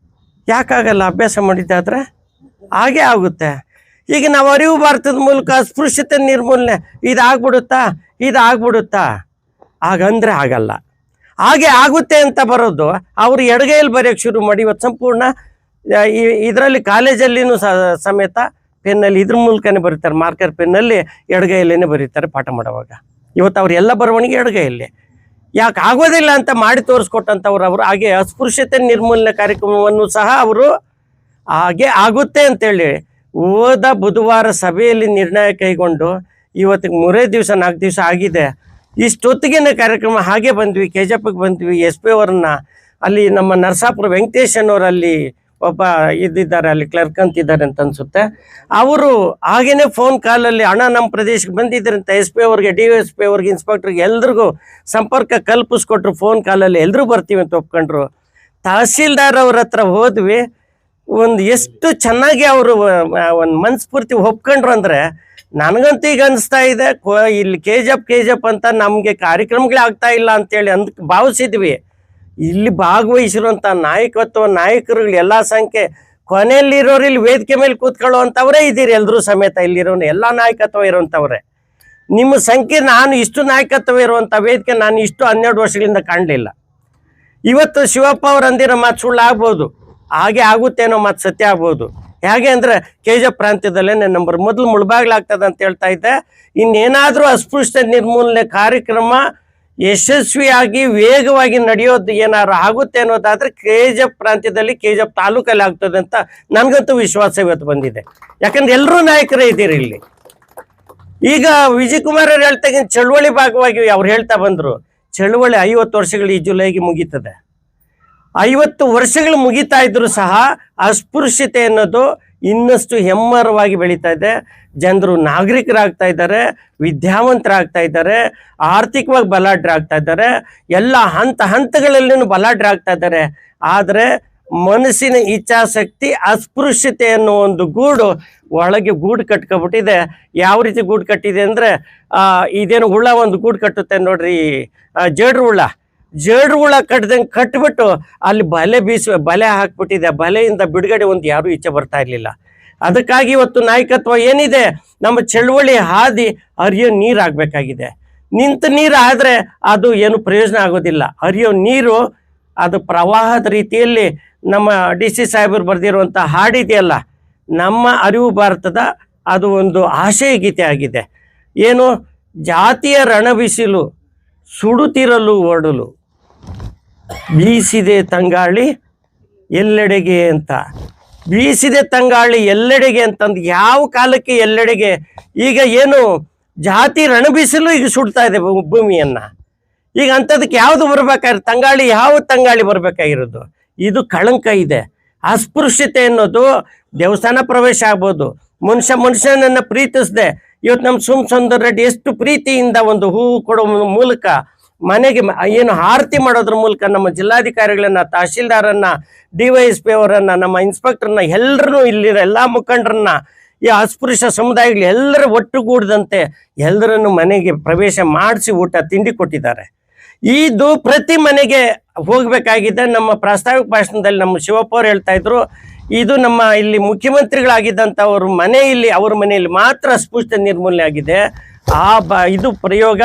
ಯಾಕಾಗಲ್ಲ? ಅಭ್ಯಾಸ ಮಾಡಿದ್ದಾದ್ರೆ ಹಾಗೆ ಆಗುತ್ತೆ. ಈಗ ನಾವು ಅರಿವು ಭಾರತದ ಮೂಲಕ ಅಸ್ಪೃಶ್ಯತೆ ನಿರ್ಮೂಲನೆ ಇದಾಗ್ಬಿಡುತ್ತಾ ಹಾಗಂದ್ರೆ ಆಗಲ್ಲ. ಹಾಗೆ ಆಗುತ್ತೆ ಅಂತ ಬರೋದು ಅವರು ಎಡಗೈಯಲ್ಲಿ ಬರೆಯೋಕ್ಕೆ ಶುರು ಮಾಡಿ ಇವತ್ತು ಸಂಪೂರ್ಣ ಇದರಲ್ಲಿ ಕಾಲೇಜಲ್ಲಿನೂ ಸಮೇತ ಪೆನ್ನಲ್ಲಿ ಇದ್ರ ಮೂಲಕನೇ ಬರೀತಾರೆ, ಮಾರ್ಕರ್ ಪೆನ್ನಲ್ಲಿ ಎಡಗೈಯಲ್ಲೇ ಬರೀತಾರೆ ಪಾಠ ಮಾಡುವಾಗ. ಇವತ್ತು ಅವ್ರು ಎಲ್ಲ ಬರವಣಿಗೆ ಎಡಗೈಯಲ್ಲಿ. ಯಾಕೆ ಆಗೋದಿಲ್ಲ ಅಂತ ಮಾಡಿ ತೋರಿಸ್ಕೊಟ್ಟಂಥವ್ರು ಅವರು. ಹಾಗೆ ಅಸ್ಪೃಶ್ಯತೆ ನಿರ್ಮೂಲನೆ ಕಾರ್ಯಕ್ರಮವನ್ನು ಸಹ ಅವರು ಹಾಗೆ ಆಗುತ್ತೆ ಅಂತೇಳಿ ಹೋದ ಬುಧವಾರ ಸಭೆಯಲ್ಲಿ ನಿರ್ಣಯ ಕೈಗೊಂಡು ಇವತ್ತಿಗೆ 3 ದಿವಸ 4 ದಿವಸ ಆಗಿದೆ. ಇಷ್ಟೊತ್ತಿಗಿನ ಕಾರ್ಯಕ್ರಮ ಹಾಗೆ ಬಂದ್ವಿ, ಕೆಜಪ್ಗೆ ಬಂದ್ವಿ. ಎಸ್ ಪಿ ಅವರನ್ನ ಅಲ್ಲಿ ನಮ್ಮ ನರಸಾಪುರ ವೆಂಕಟೇಶನವರಲ್ಲಿ ಒಬ್ಬ ಇದ್ದಿದ್ದಾರೆ, ಅಲ್ಲಿ ಕ್ಲರ್ಕ್ ಅಂತಿದ್ದಾರೆ ಅಂತ ಅನ್ಸುತ್ತೆ. ಅವರು ಹಾಗೇನೆ ಫೋನ್ ಕಾಲಲ್ಲಿ ಅಣ್ಣ ನಮ್ಮ ಪ್ರದೇಶಕ್ಕೆ ಬಂದಿದ್ರಂತ ಎಸ್ ಪಿ ಅವ್ರಿಗೆ, DSP ಅವ್ರಿಗೆ, ಇನ್ಸ್ಪೆಕ್ಟ್ರಿಗೆ ಎಲ್ರಿಗೂ ಸಂಪರ್ಕ ಕಲ್ಪಿಸ್ಕೊಟ್ರು. ಫೋನ್ ಕಾಲಲ್ಲಿ ಎಲ್ಲರೂ ಬರ್ತೀವಿ ಅಂತ ಒಪ್ಕೊಂಡ್ರು. ತಹಸೀಲ್ದಾರ್ ಅವ್ರ ಹತ್ರ ಹೋದ್ವಿ. ಒಂದು ಎಷ್ಟು ಚೆನ್ನಾಗಿ ಅವರು ಒಂದು ಮನಸ್ಫೂರ್ತಿ ಒಪ್ಕೊಂಡ್ರು ಅಂದರೆ ನನಗಂತೂ ಈಗ ಅನಿಸ್ತಾ ಇದೆ ಇಲ್ಲಿ ಕೆಜಪ್ ಅಂತ ನಮಗೆ ಕಾರ್ಯಕ್ರಮಗಳೇ ಆಗ್ತಾ ಇಲ್ಲ ಅಂತೇಳಿ ಭಾವಿಸಿದ್ವಿ. ಇಲ್ಲಿ ಭಾಗವಹಿಸಿರುವಂಥ ನಾಯಕರುಗಳು ಎಲ್ಲ ಸಂಖ್ಯೆ ಕೊನೆಯಲ್ಲಿರೋರು ಇಲ್ಲಿ ವೇದಿಕೆ ಮೇಲೆ ಕೂತ್ಕೊಳ್ಳುವಂಥವರೇ ಇದ್ದೀರಿ ಎಲ್ಲರೂ ಸಮೇತ. ಇಲ್ಲಿರೋನು ಎಲ್ಲ ನಾಯಕತ್ವ ಇರುವಂಥವ್ರೆ. ನಿಮ್ಮ ಸಂಖ್ಯೆ ನಾನು ಇಷ್ಟು ನಾಯಕತ್ವ ಇರುವಂಥ ವೇದಿಕೆ ನಾನು ಇಷ್ಟು 12 ವರ್ಷಗಳಿಂದ ಕಾಣಲಿಲ್ಲ. ಇವತ್ತು ಶಿವಪ್ಪ ಅವ್ರು ಅಂದಿರೋ ಮಾತು ಸುಳ್ಳು ಆಗ್ಬೋದು, ಹಾಗೆ ಆಗುತ್ತೇನೋ ಮಾತು ಸತ್ಯ ಆಗ್ಬೋದು. ಹೇಗೆ ಅಂದರೆ ಕೆಜಪ್ ಪ್ರಾಂತ್ಯದಲ್ಲೇ ನಂಬರ್ ಮೊದಲು ಮುಳುಬಾಗ್ಲಾಗ್ತದೆ ಅಂತ ಹೇಳ್ತಾ ಇದ್ದೆ. ಇನ್ನೇನಾದರೂ ಅಸ್ಪೃಶ್ಯತೆ ನಿರ್ಮೂಲನೆ ಕಾರ್ಯಕ್ರಮ ಯಶಸ್ವಿಯಾಗಿ ವೇಗವಾಗಿ ನಡೆಯೋದು ಏನಾದ್ರು ಆಗುತ್ತೆ ಅನ್ನೋದಾದ್ರೆ ಕೆಜಪ್ ಪ್ರಾಂತ್ಯದಲ್ಲಿ, ಕೆಜಪ್ ತಾಲೂಕಲ್ಲಿ ಆಗ್ತದೆ ಅಂತ ನನಗಂತೂ ವಿಶ್ವಾಸ ಇವತ್ತು ಬಂದಿದೆ. ಯಾಕಂದ್ರೆ ಎಲ್ಲರೂ ನಾಯಕರೇ ಇದ್ದೀರಿ ಇಲ್ಲಿ. ಈಗ ವಿಜಯ್ ಕುಮಾರ್ ಅವ್ರು ಹೇಳ್ತಾ ಚಳುವಳಿ ಭಾಗವಾಗಿ ಅವ್ರು ಹೇಳ್ತಾ ಬಂದರು, ಚಳುವಳಿ 50 ವರ್ಷಗಳು ಈ ಜುಲೈಗೆ ಮುಗೀತದೆ. 50 ವರ್ಷಗಳು ಮುಗಿತಾ ಇದ್ರು ಸಹ ಅಸ್ಪೃಶ್ಯತೆ ಅನ್ನೋದು ಇನ್ನಷ್ಟು ಹೆಮ್ಮರವಾಗಿ ಬೆಳೀತಾ ಇದೆ. ಜನರು ನಾಗರಿಕರಾಗ್ತಾ ಇದ್ದಾರೆ, ವಿದ್ಯಾವಂತರಾಗ್ತಾ ಇದ್ದಾರೆ, ಆರ್ಥಿಕವಾಗಿ ಬಲಾಢ್ಯರಾಗ್ತಾ ಇದ್ದಾರೆ, ಎಲ್ಲ ಹಂತಗಳಲ್ಲೂ ಬಲಾಢ್ಯರಾಗ್ತಾ ಇದ್ದಾರೆ. ಆದರೆ ಮನಸ್ಸಿನ ಇಚ್ಛಾಶಕ್ತಿ ಅಸ್ಪೃಶ್ಯತೆ ಅನ್ನೋ ಒಂದು ಒಳಗೆ ಗೂಡು ಕಟ್ಕೊಬಿಟ್ಟಿದೆ. ಯಾವ ರೀತಿ ಗೂಡು ಕಟ್ಟಿದೆ ಅಂದರೆ ಇದೇನು ಹುಳ ಒಂದು ಗೂಡು ಕಟ್ಟುತ್ತೆ ನೋಡ್ರಿ, ಜೇಡ್ರು ಹುಳ ಕಟ್ದಂಗೆ ಕಟ್ಬಿಟ್ಟು ಅಲ್ಲಿ ಬಲೆ ಹಾಕ್ಬಿಟ್ಟಿದೆ. ಬಲೆಯಿಂದ ಬಿಡುಗಡೆ ಒಂದು ಯಾರೂ ಈಚೆ ಬರ್ತಾ ಇರಲಿಲ್ಲ. ಅದಕ್ಕಾಗಿ ಇವತ್ತು ನಾಯಕತ್ವ ಏನಿದೆ, ನಮ್ಮ ಚಳುವಳಿ ಹಾದಿ ಹರಿಯೋ ನೀರು ಆಗಬೇಕಾಗಿದೆ. ನಿಂತ ನೀರು ಆದರೆ ಅದು ಏನು ಪ್ರಯೋಜನ ಆಗೋದಿಲ್ಲ. ಹರಿಯೋ ನೀರು ಅದು ಪ್ರವಾಹದ ರೀತಿಯಲ್ಲಿ ನಮ್ಮ DC ಸಾಹೇಬರು ಬರೆದಿರುವಂಥ ಹಾಡಿದೆಯಲ್ಲ, ನಮ್ಮ ಅರಿವು ಭಾರತದ ಅದು ಒಂದು ಆಶಯ ಗೀತೆ ಆಗಿದೆ. ಏನು, ಜಾತಿಯ ರಣಬಿಸಿಲು ಸುಡುತ್ತಿರಲು ಒಡಲು ಬೀಸಿದೆ ತಂಗಾಳಿ ಎಲ್ಲೆಡೆಗೆ ಅಂತ. ಬೀಸಿದೆ ತಂಗಾಳಿ ಎಲ್ಲೆಡೆಗೆ ಅಂತಂದು ಯಾವ ಕಾಲಕ್ಕೆ ಎಲ್ಲೆಡೆಗೆ? ಈಗ ಏನು ಜಾತಿ ರಣಬಿಸಿಲು ಈಗ ಸುಡ್ತಾ ಇದೆ ಭೂಮಿಯನ್ನ. ಈಗ ಅಂಥದಕ್ಕೆ ಯಾವುದು ಬರ್ಬೇಕಾಗಿರೋದು? ತಂಗಾಳಿ, ಯಾವ ತಂಗಾಳಿ ಬರ್ಬೇಕಾಗಿರೋದು? ಇದು ಕಳಂಕ ಇದೆ. ಅಸ್ಪೃಶ್ಯತೆ ಅನ್ನೋದು ದೇವಸ್ಥಾನ ಪ್ರವೇಶ ಆಗ್ಬೋದು, ಮನುಷ್ಯನನ್ನ ಪ್ರೀತಿಸದೆ ಇವತ್ತು ನಮ್ಮ ಸುಂದರ್ ರೆಡ್ಡಿ ಎಷ್ಟು ಪ್ರೀತಿಯಿಂದ ಒಂದು ಹೂವು ಕೊಡೋ ಮೂಲಕ ಮನೆಗೆ ಏನು ಆರತಿ ಮಾಡೋದ್ರ ಮೂಲಕ ನಮ್ಮ ಜಿಲ್ಲಾಧಿಕಾರಿಗಳನ್ನ, ತಹಶೀಲ್ದಾರನ್ನ, DYSP ಅವರನ್ನ, ನಮ್ಮ ಇನ್ಸ್ಪೆಕ್ಟರ್ನ, ಎಲ್ಲರನ್ನೂ ಇಲ್ಲಿರೋ ಎಲ್ಲ ಮುಖಂಡರನ್ನ, ಈ ಅಸ್ಪೃಶ್ಯ ಸಮುದಾಯಗಳು ಎಲ್ಲರೂ ಒಟ್ಟುಗೂಡದಂತೆ ಎಲ್ಲರನ್ನು ಮನೆಗೆ ಪ್ರವೇಶ ಮಾಡಿಸಿ ಊಟ ತಿಂಡಿ ಕೊಟ್ಟಿದ್ದಾರೆ. ಇದು ಪ್ರತಿ ಮನೆಗೆ ಹೋಗಬೇಕಾಗಿದೆ. ನಮ್ಮ ಪ್ರಾಸ್ತಾವಿಕ ಭಾಷಣದಲ್ಲಿ ನಮ್ಮ ಶಿವಪ್ಪ ಅವ್ರು ಹೇಳ್ತಾ ಇದ್ರು, ಇದು ನಮ್ಮ ಇಲ್ಲಿ ಮುಖ್ಯಮಂತ್ರಿಗಳಾಗಿದ್ದಂಥವ್ರ ಅವ್ರ ಮನೆಯಲ್ಲಿ ಮಾತ್ರ ಅಸ್ಪೃಶ್ಯತೆ ನಿರ್ಮೂಲನೆ ಆಗಿದೆ. ಇದು ಪ್ರಯೋಗ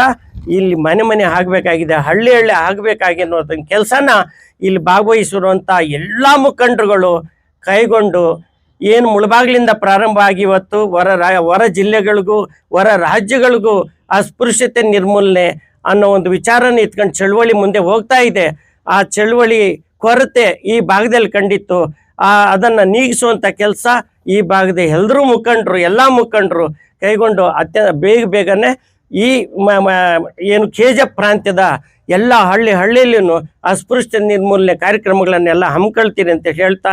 ಇಲ್ಲಿ ಮನೆ ಆಗಬೇಕಾಗಿದೆ, ಹಳ್ಳಿ ಆಗಬೇಕಾಗಿ ಅನ್ನೋದನ್ನ ಕೆಲಸನ ಇಲ್ಲಿ ಭಾಗವಹಿಸಿರುವಂಥ ಎಲ್ಲ ಮುಖಂಡರುಗಳು ಕೈಗೊಂಡು ಏನು ಮುಳಬಾಗಿಲಿಂದ ಪ್ರಾರಂಭ ಆಗಿ ಇವತ್ತು ಹೊರ ಜಿಲ್ಲೆಗಳಿಗೂ ಹೊರ ರಾಜ್ಯಗಳಿಗೂ ಅಸ್ಪೃಶ್ಯತೆ ನಿರ್ಮೂಲನೆ ಅನ್ನೋ ಒಂದು ವಿಚಾರನ ಇಟ್ಕೊಂಡು ಚಳುವಳಿ ಮುಂದೆ ಹೋಗ್ತಾ ಇದೆ. ಆ ಚಳುವಳಿ ಕೊರತೆ ಈ ಭಾಗದಲ್ಲಿ ಕಂಡಿತ್ತು. ಅದನ್ನು ನೀಗಿಸುವಂಥ ಕೆಲಸ ಈ ಭಾಗದ ಎಲ್ಲ ಮುಖಂಡರು ಕೈಗೊಂಡು ಬೇಗನೆ ಈ ಏನು ಕೆಜಪ್ ಪ್ರಾಂತ್ಯದ ಎಲ್ಲ ಹಳ್ಳಿಯಲ್ಲೂ ಅಸ್ಪೃಶ್ಯತೆ ನಿರ್ಮೂಲನೆ ಕಾರ್ಯಕ್ರಮಗಳನ್ನೆಲ್ಲ ಹಮ್ಮಿಕೊಳ್ತೀರಿ ಅಂತ ಹೇಳ್ತಾ